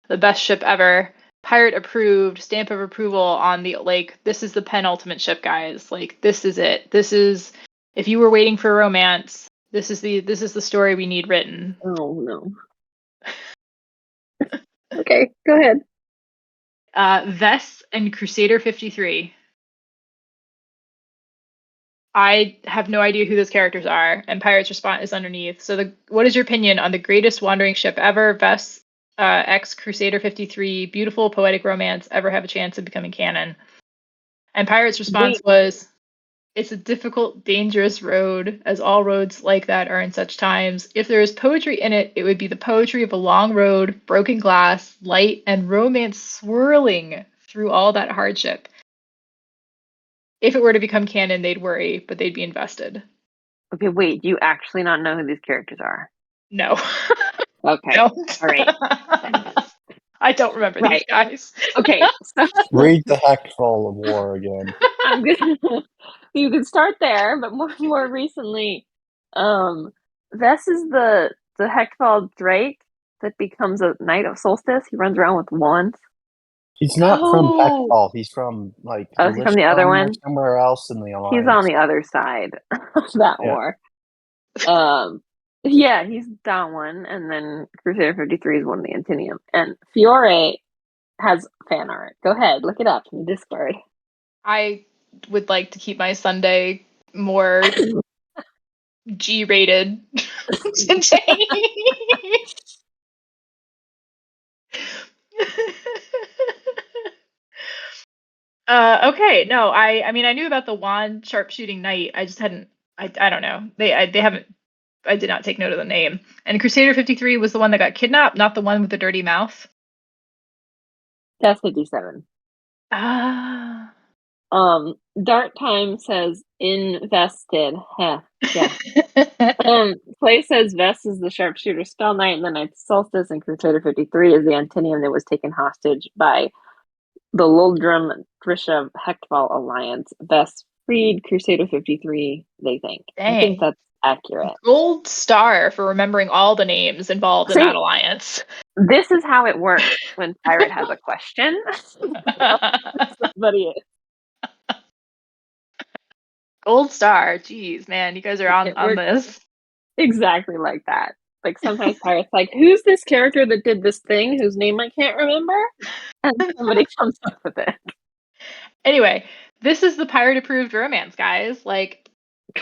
the best ship ever. Pirate approved, stamp of approval on the, like, this is the penultimate ship, guys. Like, this is it. This is, if you were waiting for romance, this is the story we need written. Oh no. Okay, go ahead. Vess and Crusader 53. I have no idea who those characters are, and Pirate's response is underneath. So, what is your opinion on the greatest wandering ship ever, Vess X Crusader 53, beautiful poetic romance, ever have a chance of becoming canon? And Pirate's response was, it's a difficult, dangerous road, as all roads like that are in such times. If there is poetry in it, it would be the poetry of a long road, broken glass, light, and romance swirling through all that hardship. If it were to become canon, they'd worry, but they'd be invested. Okay, wait, do you actually not know who these characters are? No. Okay. All right. I don't remember these guys. Okay. So read the Hechtfall of War again. I'm good. You can start there, but more recently, Vess is the Hechtfall Drake that becomes a Knight of Solstice. He runs around with wands. He's not from Hechtfall. He's from like he's from the other one, or somewhere else in the Alliance. He's on the other side of that war. Yeah, he's that one, and then Crusader 53 is one of the Antinium, and Fiore has fan art. Go ahead, look it up in the Discord. I would like to keep my Sunday more G-rated today. Okay, no, I mean I knew about the wand sharpshooting knight. I just hadn't. I don't know. They haven't. I did not take note of the name. And Crusader 53 was the one that got kidnapped, not the one with the dirty mouth. That's 57. Ah. Dart Time says invested. Heh. Yeah. Clay says Vess is the sharpshooter spell knight, and the Knight Solstice, and Crusader 53 is the Antinium that was taken hostage by the Luldrum Drisha Hechtval Alliance best freed Crusader 53, they think. I think Dang. that's accurate. Gold star for remembering all the names involved in that alliance. This is how it works when Pirate has a question. Somebody is. Gold star. Jeez, man, you guys are on works this. exactly like that. Like sometimes Pirate's like, who's this character that did this thing whose name I can't remember? And somebody comes up with it. Anyway, this is the pirate approved romance, guys. Like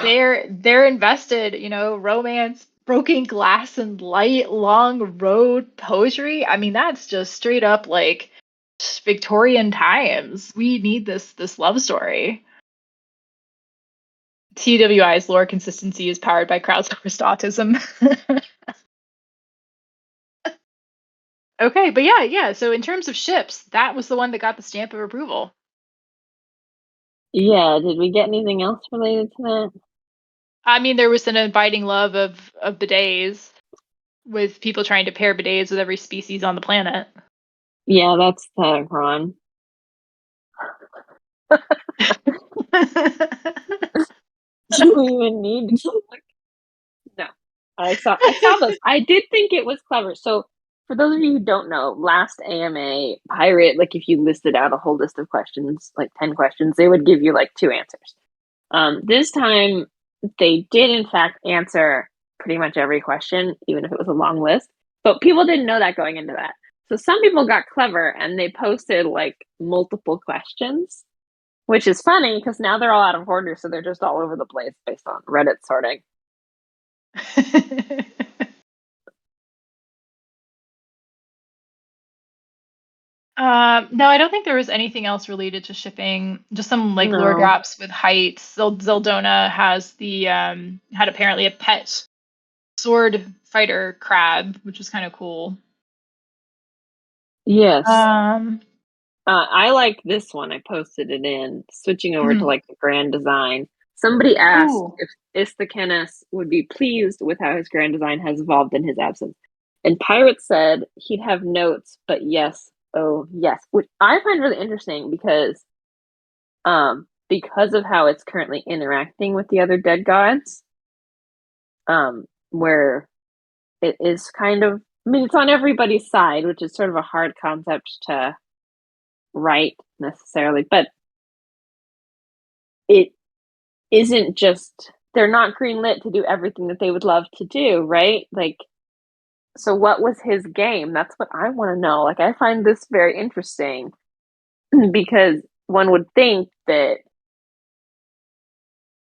they're invested, romance, broken glass and light, long road poetry. I mean, that's just straight up like Victorian times. We need this love story. TWI's lore consistency is powered by crowdsourced autism. Okay, but yeah. So in terms of ships, that was the one that got the stamp of approval. Yeah, did we get anything else related to that? I mean, there was an abiding love of bidets, with people trying to pair bidets with every species on the planet. Yeah, that's Ron. Do we even need to look? No. I saw this. I did think it was clever. So for those of you who don't know, last AMA Pirate, like if you listed out a whole list of questions, like 10 questions, they would give you like 2 answers. This time they did in fact answer pretty much every question, even if it was a long list. But people didn't know that going into that. So some people got clever and they posted like multiple questions, which is funny because now they're all out of order, so they're just all over the place based on Reddit sorting. No, I don't think there was anything else related to shipping. Just some like lore drops with heights. Zeldona has the had apparently a pet sword fighter crab, which was kind of cool. Yes. I like this one. I posted it in. Switching over to like the grand design. Somebody asked if Istakenas would be pleased with how his grand design has evolved in his absence. And Pirate said he'd have notes, but yes, oh yes. Which I find really interesting because of how it's currently interacting with the other dead gods. Where it is kind of, I mean, it's on everybody's side, which is sort of a hard concept to write necessarily, but it isn't just, they're not greenlit to do everything that they would love to do, right? Like, so what was his game? That's what I want to know. Like, I find this very interesting because one would think that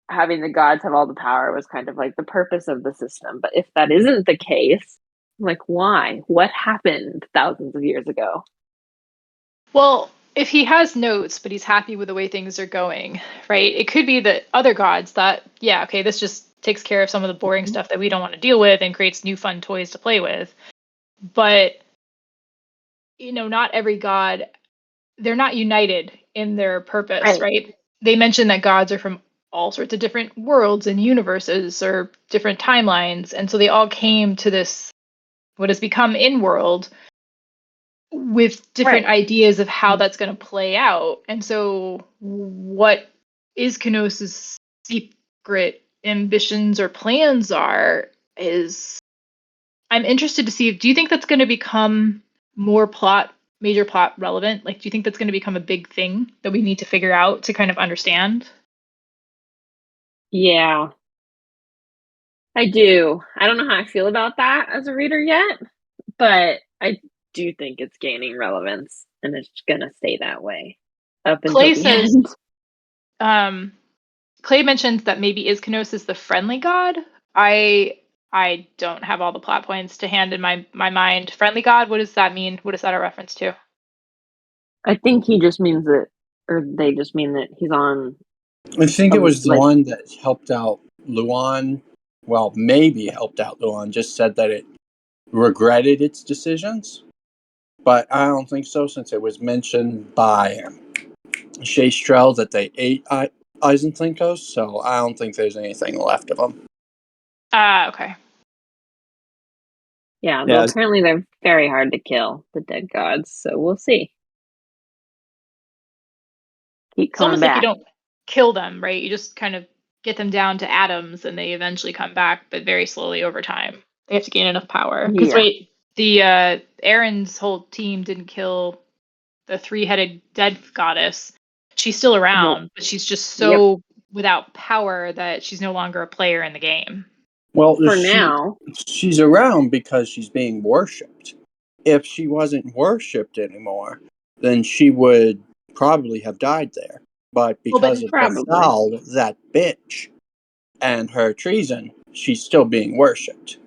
having the gods have all the power was kind of like the purpose of the system. But if that isn't the case, like, why? What happened thousands of years ago? Well, if he has notes, but he's happy with the way things are going, right? It could be that other gods thought, yeah, okay, this just takes care of some of the boring stuff that we don't want to deal with and creates new fun toys to play with. But, not every god, they're not united in their purpose, right? They mention that gods are from all sorts of different worlds and universes or different timelines. And so they all came to this, what has become in-world, with different ideas of how that's going to play out. And so what is Knos's secret ambitions or plans is I'm interested to see, do you think that's going to become more major plot relevant? Like, do you think that's going to become a big thing that we need to figure out to kind of understand? Yeah, I do. I don't know how I feel about that as a reader yet, but I do think it's gaining relevance and it's gonna stay that way up until Clay the says, end. Clay mentions that maybe Iskanos is the friendly god. I don't have all the plot points to hand in my mind. Friendly god, what does that mean? What is that a reference to? I think he just means that, or they just mean that he's on. I think it was the one that helped out Luan. Well, maybe helped out Luan. Just said that it regretted its decisions, but I don't think so, since it was mentioned by Shay Strell that they ate Eisenthenkos, so I don't think there's anything left of them. Okay. Yeah, well, apparently they're very hard to kill, the dead gods, so we'll see. Keep It's coming almost like you back. don't kill them, right? You just kind of get them down to atoms and they eventually come back, but very slowly over time. They have to gain enough power. Because Yeah. wait, the Aaron's whole team didn't kill the three-headed dead goddess. She's still around, Nope. but she's just Yep. so without power that she's no longer a player in the game. Well, For now. she's around because she's being worshipped. If she wasn't worshipped anymore, then she would probably have died there. But Well, but because of Probably. Bethal, that bitch, and her treason, she's still being worshipped.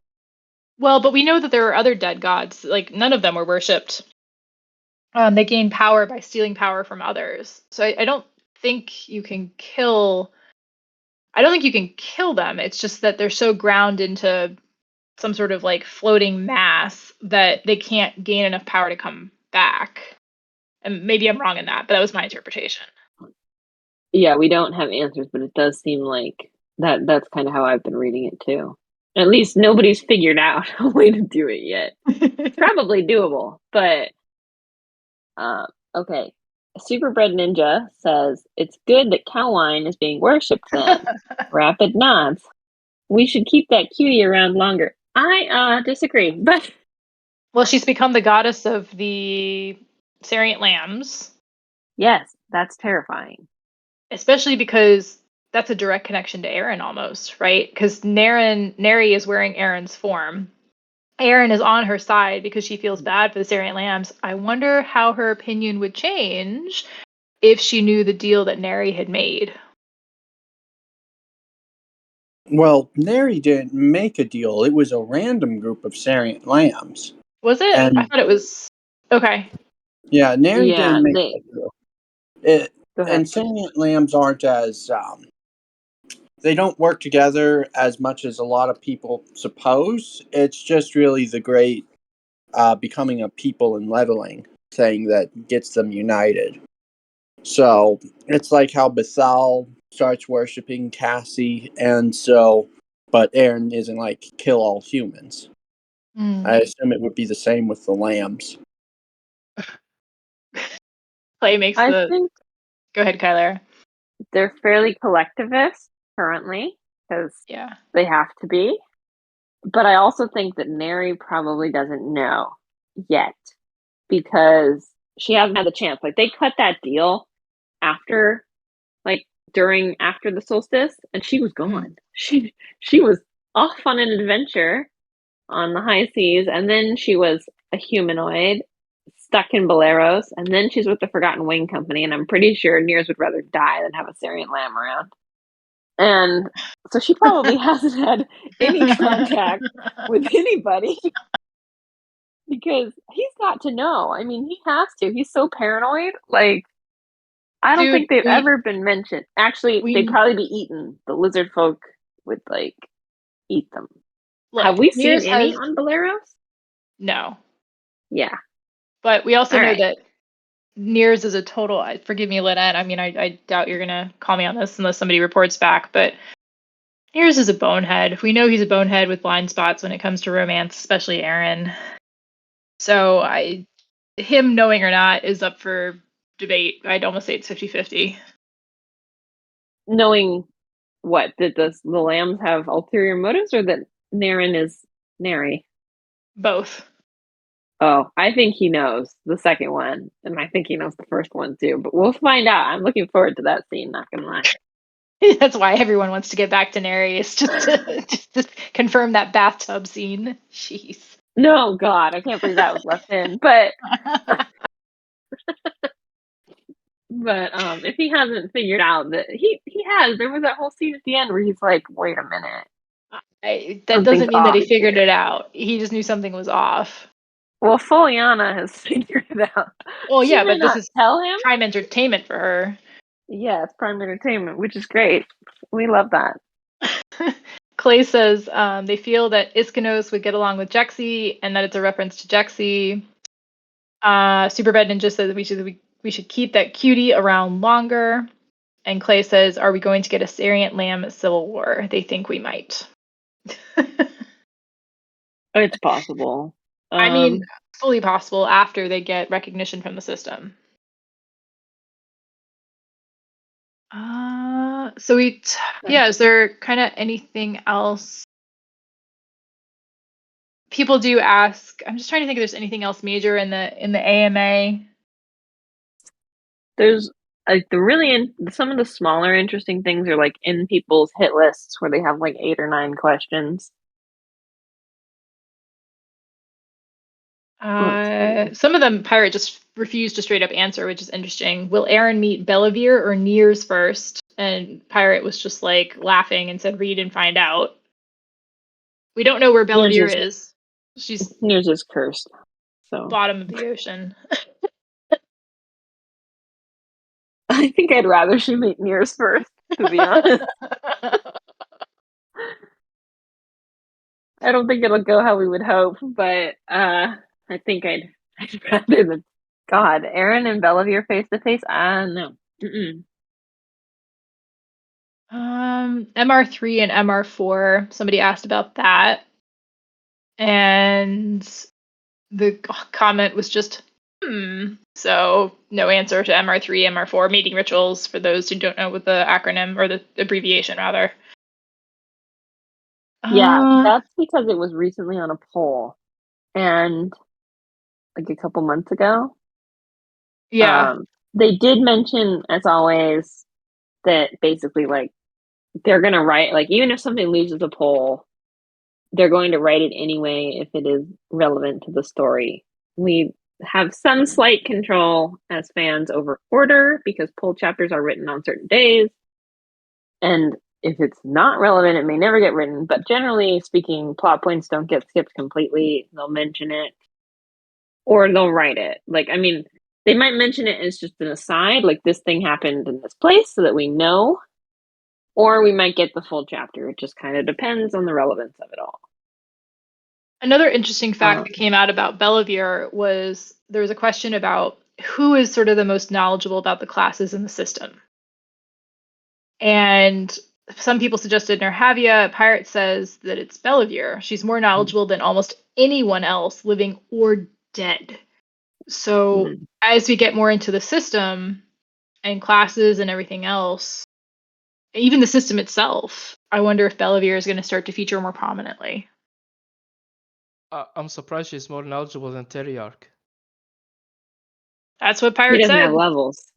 but we know that there are other dead gods. Like none of them were worshipped. They gain power by stealing power from others. So I don't think you can kill. I don't think you can kill them. It's just that they're so ground into some sort of like floating mass that they can't gain enough power to come back. And maybe I'm wrong in that, but that was my interpretation. Yeah, we don't have answers, but it does seem like that's kind of how I've been reading it too. At least nobody's figured out a way to do it yet. Probably doable, but okay. Superbred Ninja says it's good that Cowline is being worshipped then. Rapid nods. We should keep that cutie around longer. I disagree, but Well, she's become the goddess of the Sarient lambs, yes, that's terrifying. especially because that's a direct connection to Aaron almost, right? Because Neri is wearing Aaron's form. Aaron is on her side because she feels bad for the Sarient lambs. I wonder how her opinion would change if she knew the deal that Neri had made. Well, Neri didn't make a deal. It was a random group of Sarient lambs. Was it? I And thought it was okay. yeah, Neri Yeah, didn't make a deal. It, go ahead. and Sarient lambs aren't as they don't work together as much as a lot of people suppose. It's just really the great becoming a people and leveling thing that gets them united. So it's like how Bethal starts worshiping Cassie, and so, but Aaron isn't like kill all humans. I assume it would be the same with the lambs. Clay makes I the. think Go ahead, Kyler. they're fairly collectivist currently because Yeah. they have to be. But I also think that Neri probably doesn't know yet because she hasn't had the chance. Like they cut that deal after, like after the solstice, and she was Mhm. gone. She was off on an adventure on the high seas, and then she was a humanoid stuck in Boleros, and then she's with the Forgotten Wing Company, and I'm pretty sure Nears would rather die than have a Syrian lamb around. And so she probably hasn't had any contact with anybody because he's got to know. I mean, he has to. He's so paranoid. Like, I don't Dude, think they've ever been mentioned. Actually, they'd we probably be eaten. The lizard folk would, like, eat them. Have look, we seen Mears any has on Boleros? no. Yeah. But we also All know right. that Nears is a total. Forgive me, Lynette. I mean, I doubt you're gonna call me on this unless somebody reports back. But Nears is a bonehead. We know he's a bonehead with blind spots when it comes to romance, especially Aaron. So him knowing or not is up for debate. I'd almost say it's 50-50. Knowing what? That the lambs have ulterior motives or that Naren is Nary? Both. Oh, I think he knows the second one, and I think he knows the first one too. But we'll find out. I'm looking forward to that scene. Not gonna lie. That's why everyone wants to get back to Neri, is just to confirm that bathtub scene. Jeez. No, God, I can't believe that was left in. But if he hasn't figured out that he has, there was that whole scene at the end where he's like, "Wait a minute, That something's doesn't mean that off he figured here." it out. He just knew something was off. Well, Foliana has figured it out. Well, She yeah, may but this not is tell him. prime entertainment for her. Yeah, it's prime entertainment, which is great. We love that. Clay says they feel that Iskanos would get along with Jexy and that it's a reference to Jexy. Superbad Ninja says we should keep that cutie around longer. And Clay says, are we going to get a Sarient Lamb civil war? They think we might. It's possible. I mean, fully possible after they get recognition from the system. Is there kind of anything else? People do ask. I'm just trying to think if there's anything else major in the AMA. There's like some of the smaller interesting things are like in people's hit lists where they have like 8 or 9 questions. Some of them Pirate just refused to straight up answer, which is interesting. Will Aaron meet Bellavere or Nears first? And Pirate was just like laughing and said, "Read and find out." We don't know where Bellavere is. She's Nears is cursed. So bottom of the ocean. I think I'd rather she meet Nears first, to be honest. I don't think it'll go how we would hope, but I think I'd rather than God, Aaron and Bellavere face to face. No. Mm-mm. MR3 and MR4. Somebody asked about that, and the comment was just So no answer to MR3, MR4. Mating rituals, for those who don't know what the acronym or the abbreviation rather. Yeah, that's because it was recently on a poll, and like a couple months ago. Yeah. They did mention, as always, that basically like they're gonna write, like, even if something loses a poll, they're going to write it anyway if it is relevant to the story. We have some slight control as fans over order because poll chapters are written on certain days, and if it's not relevant, it may never get written. But generally speaking, plot points don't get skipped completely. They'll mention it, or they'll write it. Like, I mean, they might mention it as just an aside, like this thing happened in this place, so that we know, or we might get the full chapter. It just kind of depends on the relevance of it all. Another interesting fact that came out about Bellavere was there was a question about who is sort of the most knowledgeable about the classes in the system. And some people suggested Nerhavia. Pirate says that it's Bellavere. She's more knowledgeable than almost anyone else, living or dead. So as we get more into the system and classes and everything else, even the system itself, I wonder if Bellavere is going to start to feature more prominently. I'm surprised she's more knowledgeable than Teriarch. That's what Pirate He doesn't said. have levels.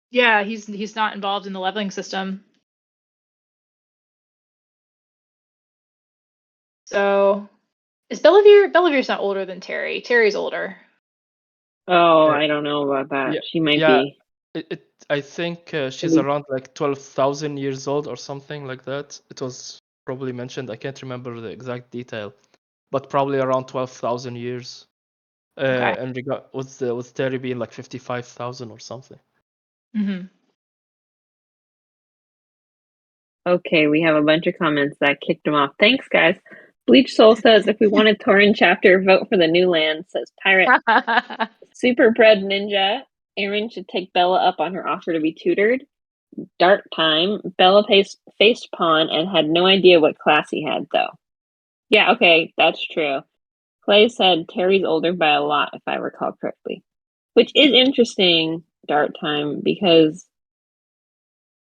Yeah, he's not involved in the leveling system. So is Bellavere's not older than Terry. Terry's older. Oh, I don't know about that. Yeah, She might be. I think she's around like 12,000 years old or something like that. It was probably mentioned. I can't remember the exact detail, but probably around 12,000 years. Okay. And with Terry being like 55,000 or something. Mm-hmm. Okay, we have a bunch of comments that kicked him off. Thanks, guys. Bleach Soul says, if we want a Tauren chapter, vote for the new land, says Pirate. Superbred Ninja, Aaron should take Bella up on her offer to be tutored. Dark Time, Bella faced Pawn and had no idea what class he had, though. Yeah, okay, that's true. Clay said Terry's older by a lot, if I recall correctly. Which is interesting, Dark Time, because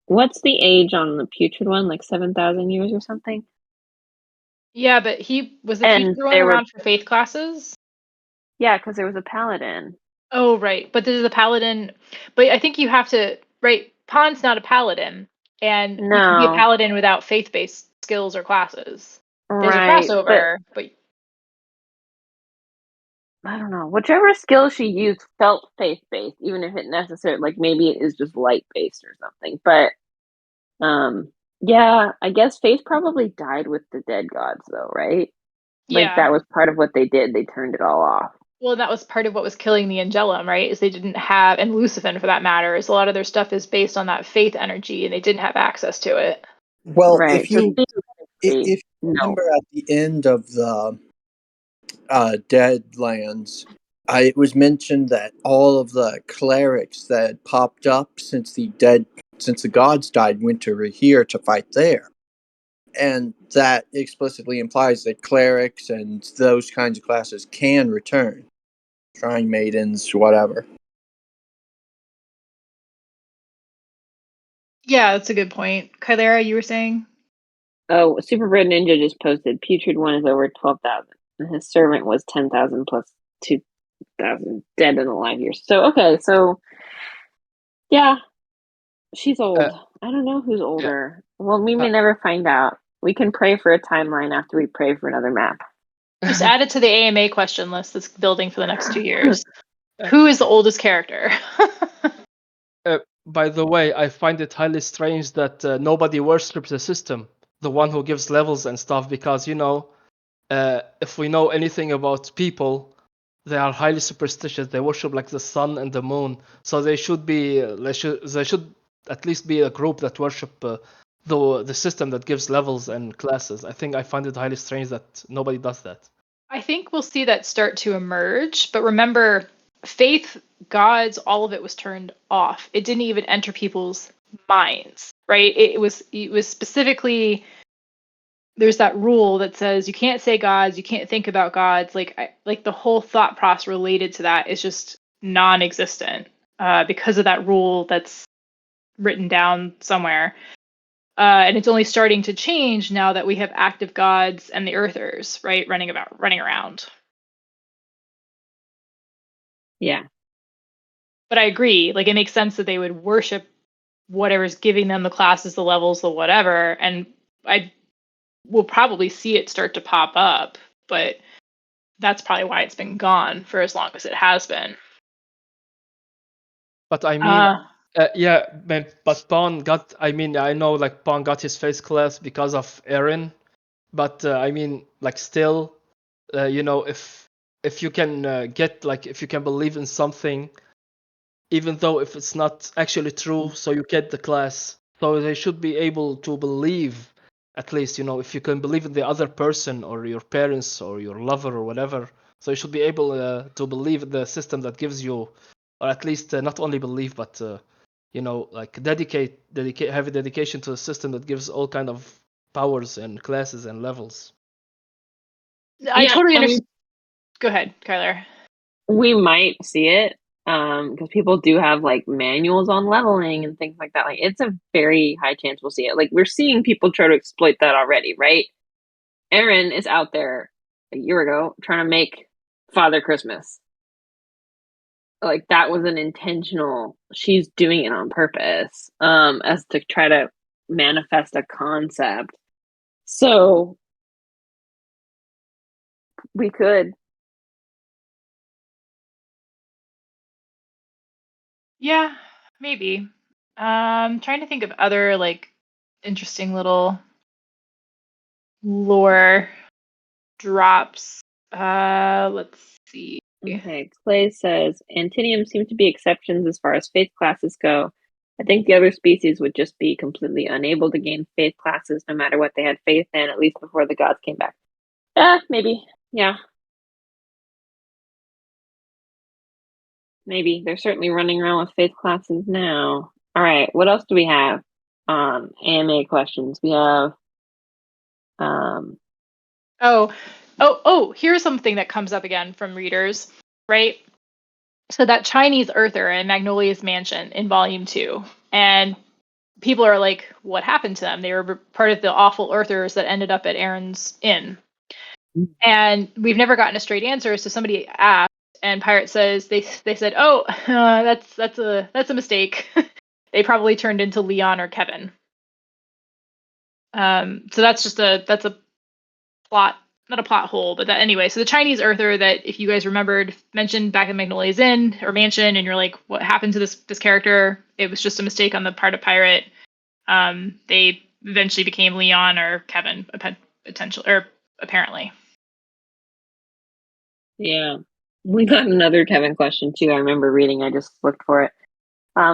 what's the age on the putrid one? Like 7,000 years or something? Yeah, but he was the putrid one around for faith classes? Yeah, because there was a paladin. Oh, right. But there's a paladin. But I think you have to, right? Pawn's not a paladin. And you can be a paladin without faith-based skills or classes. There's a crossover, but I don't know. Whichever skill she used felt faith-based, even if it necessarily, like, maybe it is just light-based or something. But, yeah, I guess faith probably died with the dead gods, though, right? Yeah. Like, that was part of what they did. They turned it all off. Well, that was part of what was killing the Angelum, right? Is they didn't have, and Lucifen for that matter, is a lot of their stuff is based on that faith energy, and they didn't have access to it. Well, right. if you remember at the end of the Deadlands, it was mentioned that all of the clerics that had popped up since the gods died went to here to fight there. And that explicitly implies that clerics and those kinds of classes can return. Shrine maidens, whatever. Yeah, that's a good point. Kylera, you were saying? Oh, Super Bread Ninja just posted Putrid One is over 12,000, and his servant was 10,000 plus 2,000 dead and alive years. So, okay, so yeah, she's old. I don't know who's Yeah. older. Well, we may never find out. We can pray for a timeline after we pray for another map. Just add it to the AMA question list that's building for the next 2 years. Who is the oldest character? By the way, I find it highly strange that nobody worships the system, the one who gives levels and stuff, because, if we know anything about people, they are highly superstitious. They worship like the sun and the moon, so they should be they should at least be a group that worship the system that gives levels and classes. I find it highly strange that nobody does that. I think we'll see that start to emerge, but remember, faith, gods, all of it was turned off. It didn't even enter people's minds, right? It was specifically, there's that rule that says you can't say gods, you can't think about gods. Like the whole thought process related to that is just non-existent because of that rule that's written down somewhere. And it's only starting to change now that we have active gods and the earthers, right, running around. Yeah. But I agree, like it makes sense that they would worship whatever's giving them the classes, the levels, the whatever, and I will probably see it start to pop up, but that's probably why it's been gone for as long as it has been. But I mean, yeah, but Pawn got. I mean, I know like Pawn got his face class because of Eren, but I mean, like still, if you can get like if you can believe in something, even though if it's not actually true, so you get the class. So they should be able to believe, at least, if you can believe in the other person or your parents or your lover or whatever. So you should be able to believe in the system that gives you, or at least not only believe, but like have a dedication to a system that gives all kind of powers and classes and levels. I Yeah, totally I mean, understand. Go ahead, Kyler. we might see it because people do have like manuals on leveling and things like that. Like it's a very high chance we'll see it. Like we're seeing people try to exploit that already, right? Eren is out there a year ago trying to make Father Christmas. Like that was an intentional, she's doing it on purpose, as to try to manifest a concept. So we could. Yeah, maybe. Trying to think of other like interesting little lore drops. Let's see. Okay, Clay says Antinium seem to be exceptions as far as faith classes go. I think the other species would just be completely unable to gain faith classes no matter what they had faith in, at least before the gods came back. Maybe. Yeah. Maybe. They're certainly running around with faith classes now. All right, what else do we have on AMA questions? We have Here's something that comes up again from readers, right? So that Chinese earther in Magnolia's mansion in volume 2. And people are like, what happened to them? They were part of the awful earthers that ended up at Aaron's Inn. And we've never gotten a straight answer. So somebody asked, and Pirate says they said, that's a mistake. They probably turned into Leon or Kevin. So that's a plot, not a plot hole, but that anyway. So the Chinese earther that, if you guys remembered, mentioned back in Magnolia's Inn or Mansion, and you're like, what happened to this character? It was just a mistake on the part of Pirate. They eventually became Leon or Kevin, apparently. Yeah. We got another Kevin question too. I remember reading, I just looked for it.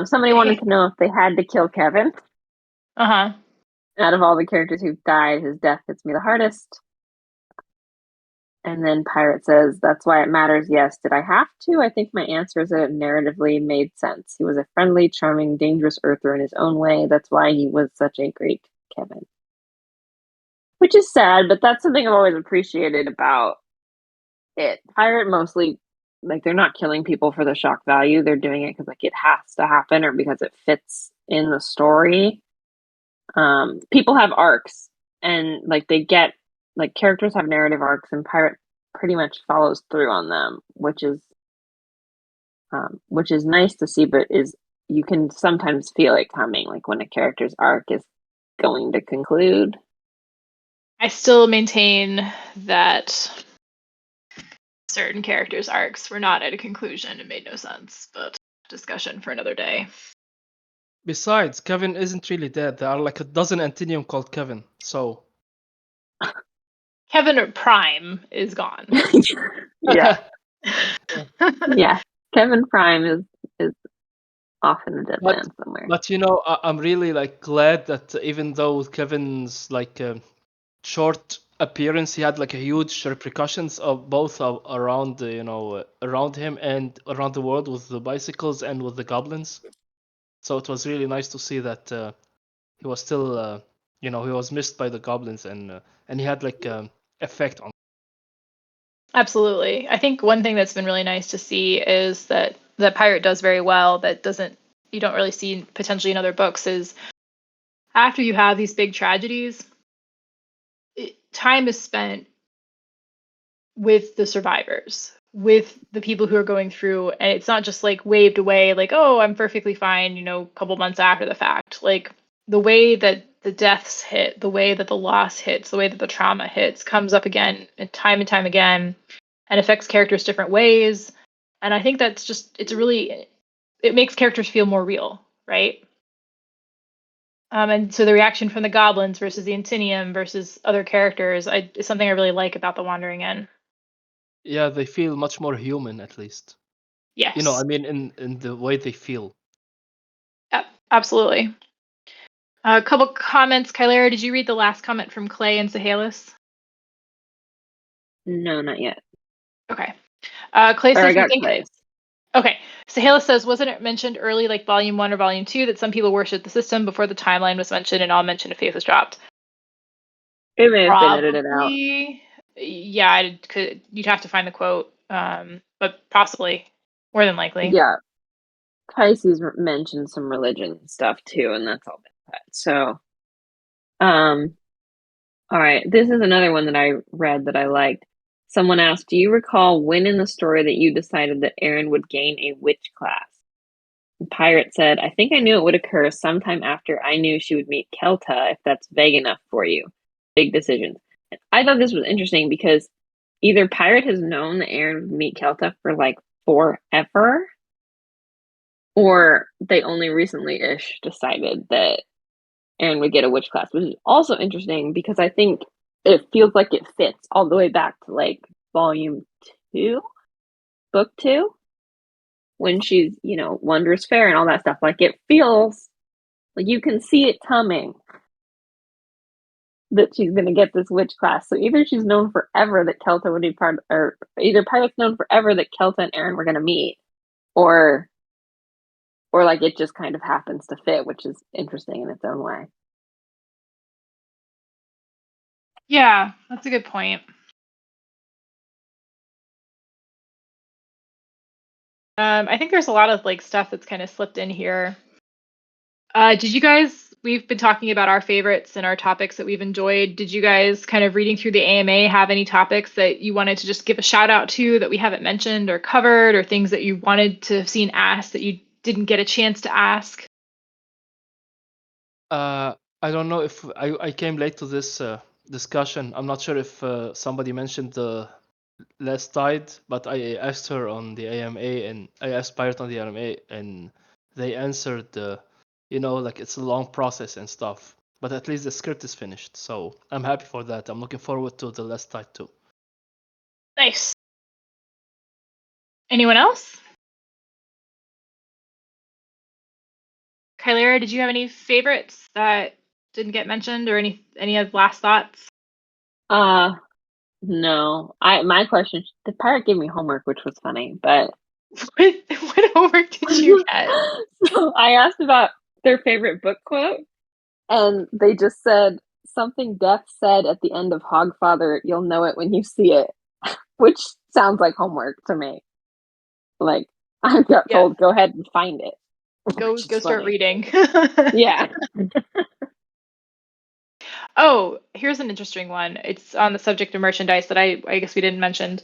Somebody wanted to know if they had to kill Kevin. Uh-huh. Out of all the characters who've died, his death hits me the hardest. And then Pirate says, that's why it matters. Yes. Did I have to? I think my answer is that it narratively made sense. He was a friendly, charming, dangerous earther in his own way. That's why he was such a great Kevin. Which is sad, but that's something I've always appreciated about it. Pirate mostly like they're not killing people for the shock value. They're doing it because like it has to happen or because it fits in the story. People have arcs and like they get like characters have narrative arcs and Pirate pretty much follows through on them, which is nice to see, but is you can sometimes feel it coming, like when a character's arc is going to conclude. I still maintain that certain characters' arcs were not at a conclusion. It made no sense, but discussion for another day. Besides, Kevin isn't really dead. There are like a dozen Antinium called Kevin, so... Kevin Prime is gone. Yeah. Yeah. Kevin Prime is off in the deadlands somewhere. But you know, I'm really like glad that even though Kevin's like short appearance, he had like a huge repercussions of both around around him and around the world with the bicycles and with the goblins. So it was really nice to see that he was still he was missed by the goblins and he had like effect on. Absolutely. I think one thing that's been really nice to see is that Pirate does very well that you don't really see potentially in other books is after you have these big tragedies, time is spent with the survivors, with the people who are going through, and it's not just like waved away like, oh, I'm perfectly fine, a couple months after the fact. Like the way that the deaths hit, the way that the loss hits, the way that the trauma hits comes up again and time again and affects characters different ways. And I think that's just it makes characters feel more real, right? And so the reaction from the goblins versus the Antinium versus other characters is something I really like about the Wandering Inn. Yeah, they feel much more human, at least. Yes. I mean, in the way they feel. Yep, absolutely. A couple comments. Kylera, did you read the last comment from Clay and Sahalis? No, not yet. Okay. Clay says, I got Clay's. Okay. Sahalis says, wasn't it mentioned early, like Volume 1 or Volume 2, that some people worshipped the system before the timeline was mentioned and all mention of faith was dropped? It may have been edited out. Yeah, you'd have to find the quote, but possibly, more than likely. Yeah. Pisces mentioned some religion stuff too, and that's all been said. So, all right. This is another one that I read that I liked. Someone asked, do you recall when in the story that you decided that Aaron would gain a witch class? And Pirate said, I think I knew it would occur sometime after I knew she would meet Kelta, if that's vague enough for you. Big decisions. And I thought this was interesting because either Pirate has known that Aaron would meet Kelta for like forever, or they only recently-ish decided that Aaron would get a witch class, which is also interesting because I think it feels like it fits all the way back to like volume 2, book 2, when she's, Wondrous Fair and all that stuff. Like it feels like you can see it coming that she's going to get this witch class. So either she's known forever that Kelta would be or either Pirate's known forever that Kelta and Aaron were going to meet, or like it just kind of happens to fit, which is interesting in its own way. Yeah, that's a good point. I think there's a lot of like stuff that's kind of slipped in here. Did you guys, we've been talking about our favorites and our topics that we've enjoyed. Did you guys kind of reading through the AMA have any topics that you wanted to just give a shout out to that we haven't mentioned or covered, or things that you wanted to have seen asked that you didn't get a chance to ask? I don't know if I came late to this discussion. I'm not sure if somebody mentioned the last tide, but I asked her on the AMA and I asked Pirate on the AMA, and they answered, like it's a long process and stuff. But at least the script is finished, so I'm happy for that. I'm looking forward to the last tide too. Nice. Anyone else? Kylera, did you have any favorites that didn't get mentioned, or any last thoughts? No. My question, the Pirate gave me homework, which was funny, but what homework did you get? So I asked about their favorite book quote, and they just said something Death said at the end of Hogfather, you'll know it when you see it, which sounds like homework to me. Like, I got Yeah. told, go ahead and find it. Go which is start funny. reading. Yeah. Oh, here's an interesting one. It's on the subject of merchandise that I guess we didn't mention.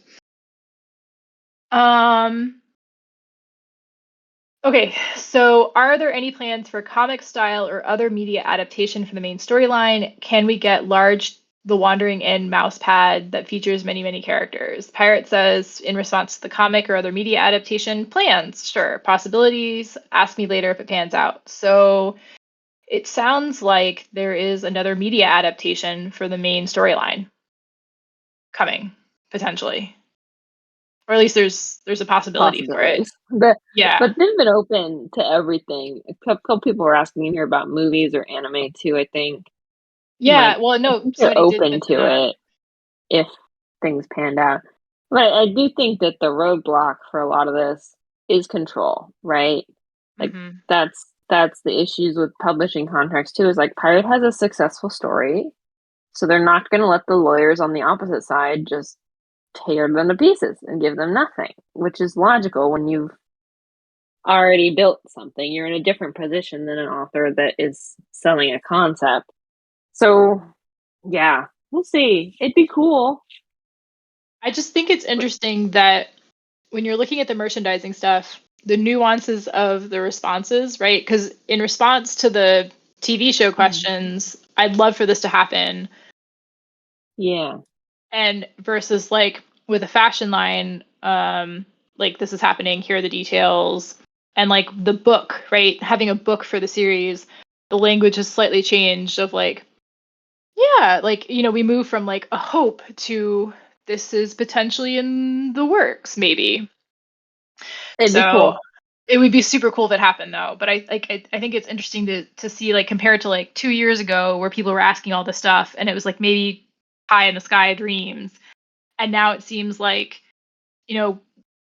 Okay, so are there any plans for comic style or other media adaptation for the main storyline? Can we get large The Wandering Inn mousepad that features many, many characters? Pirate says, in response to the comic or other media adaptation, plans, sure. Possibilities, ask me later if it pans out. So it sounds like there is another media adaptation for the main storyline coming, potentially. Or at least there's a possibility for it. Possibilities. But Yeah. they've been open to everything. A couple people were asking in here about movies or anime too, I think. Yeah, Like, well, I no, think they're somebody did open mention to that. it if things panned out. But I do think that the roadblock for a lot of this is control, right? Like, Mhm. that's the issues with publishing contracts too, is like Pirate has a successful story, so they're not going to let the lawyers on the opposite side just tear them to pieces and give them nothing, which is logical when you've already built something. You're in a different position than an author that is selling a concept. So, yeah, we'll see. It'd be cool. I just think it's interesting that when you're looking at the merchandising stuff, the nuances of the responses, right? Because in response to the TV show questions, I'd love for this to happen. Yeah. And versus like with a fashion line, like this is happening, here are the details. And like the book, right? Having a book for the series, the language has slightly changed of like, yeah, like, we move from like a hope to this is potentially in the works, maybe. It'd be So cool. it would be super cool if it happened though. But I think it's interesting to see like compared to like 2 years ago where people were asking all this stuff and it was like maybe pie in the sky dreams. And now it seems like,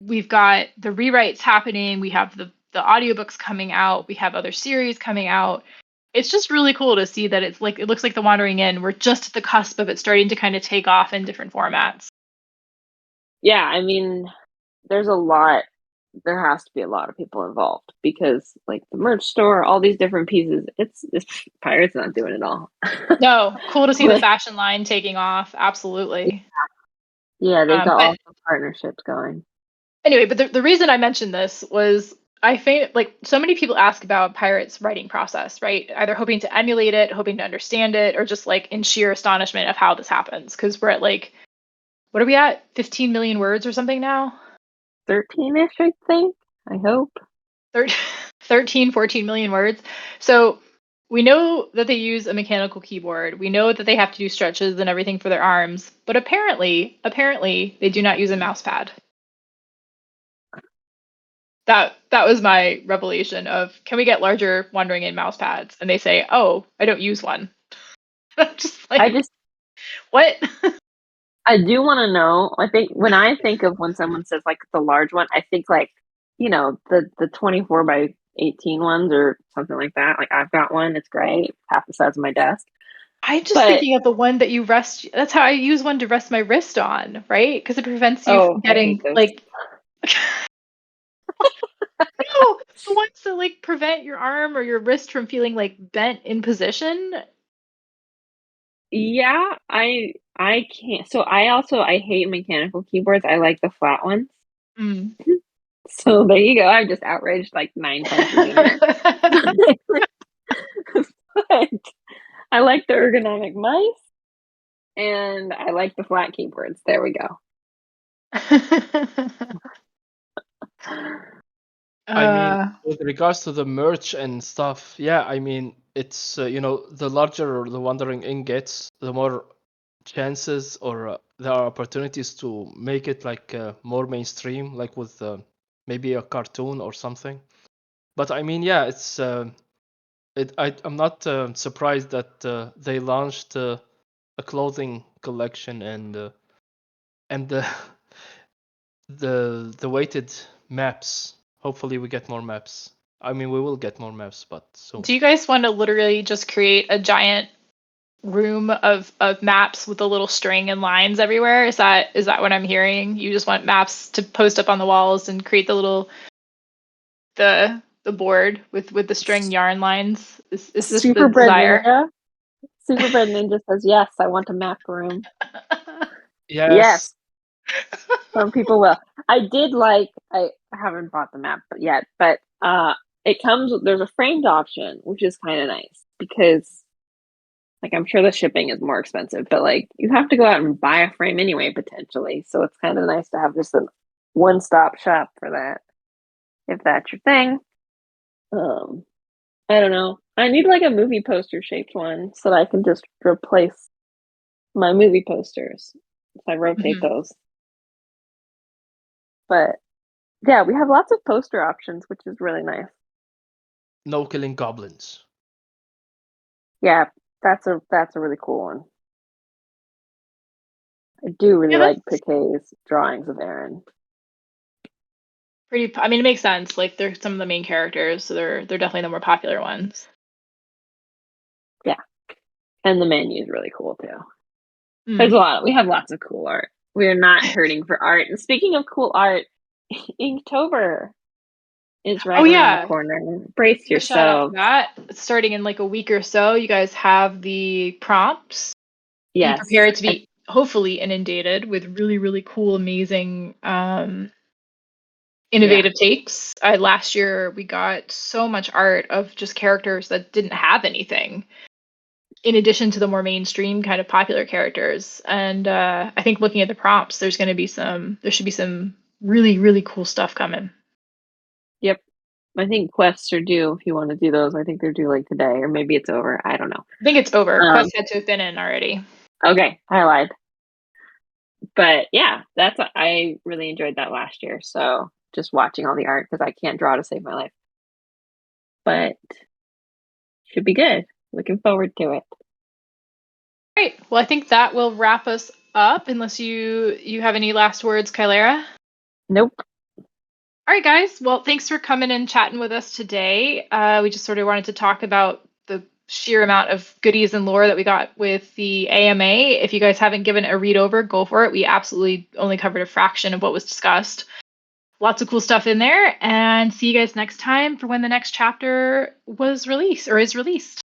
we've got the rewrites happening, we have the audiobooks coming out, we have other series coming out. It's just really cool to see that it's like it looks like The Wandering Inn. We're just at the cusp of it starting to kind of take off in different formats. Yeah, I mean, there's a lot. There has to be a lot of people involved because, like, the merch store, all these different pieces. It's Pirate's not doing it all. No, cool to see the fashion line taking off. Absolutely. Yeah, they've got But awesome partnerships going. anyway, but the reason I mentioned this was I think like so many people ask about Pirate's writing process, right? Either hoping to emulate it, hoping to understand it, or just like in sheer astonishment of how this happens. Because we're at like, what are we at? 15 million words or something now? 13-ish, I think. I hope. 13, 14 million words. So we know that they use a mechanical keyboard. We know that they have to do stretches and everything for their arms. But apparently, they do not use a mouse pad. That was my revelation of, can we get larger Wandering Inn mouse pads? And they say, oh, I don't use one. I'm just like, what? I do want to know. I think when someone says like the large one, I think like, the 24 by 18 ones or something like that. Like I've got one. It's great. Half the size of my desk. I'm just But thinking of the one that you rest. That's how I use one to rest my wrist on, right? Because it prevents you from I hate getting those. like. No, the ones that like prevent your arm or your wrist from feeling like bent in position. Yeah, I can't. So I hate mechanical keyboards. I like the flat ones. Mm. So there you go. I've just outraged like 9 punches in here. But I like the ergonomic mice and I like the flat keyboards. There we go. I mean, with regards to the merch and stuff, yeah, I mean, it's the larger the Wandering Inn gets, the more chances or there are opportunities to make it like more mainstream, like with maybe a cartoon or something. But I mean, yeah, I'm not surprised that they launched a clothing collection and the the weighted maps. Hopefully, we get more maps. I mean, we will get more maps, but soon. Do you guys want to literally just create a giant room of maps with a little string and lines everywhere. Is that what I'm hearing? You just want maps to post up on the walls and create the little the board with the string yarn lines? Is this the Superbred desire? Ninja? Superbred Ninja says, yes, I want a map room. Yes. Yes. Some people will. I haven't bought the map yet, but it comes with, there's a framed option, which is kind of nice because like I'm sure the shipping is more expensive, but like you have to go out and buy a frame anyway, potentially. So it's kind of nice to have just a one-stop shop for that, if that's your thing. I don't know. I need like a movie poster shaped one so that I can just replace my movie posters if I rotate those. But yeah, we have lots of poster options, which is really nice. No killing goblins. Yeah, that's a really cool one. I do really like Piquet's drawings of Aaron. I mean, it makes sense. Like they're some of the main characters, so they're definitely the more popular ones. Yeah, and the menu is really cool too. There's we have lots of cool art. We are not hurting for art. And speaking of cool art, Inktober is right around the corner. Brace yourself. Shout out to that. It's starting in like a week or so. You guys have the prompts. Yes. Be prepared to be hopefully inundated with really, really cool, amazing, innovative takes. Last year we got so much art of just characters that didn't have anything, in addition to the more mainstream kind of popular characters. And I think looking at the prompts, there should be some really, really cool stuff coming. Yep. I think quests are due if you want to do those. I think they're due like today, or maybe it's over. I don't know. I think it's over. Quests had to have been in already. Okay, I lied. But yeah, I really enjoyed that last year. So just watching all the art because I can't draw to save my life. But should be good. Looking forward to it. Great. Well, I think that will wrap us up. Unless you have any last words, Kylera? Nope. All right, guys. Well, thanks for coming and chatting with us today. We just sort of wanted to talk about the sheer amount of goodies and lore that we got with the AMA. If you guys haven't given it a read over, go for it. We absolutely only covered a fraction of what was discussed. Lots of cool stuff in there. And see you guys next time for when the next chapter was released or is released.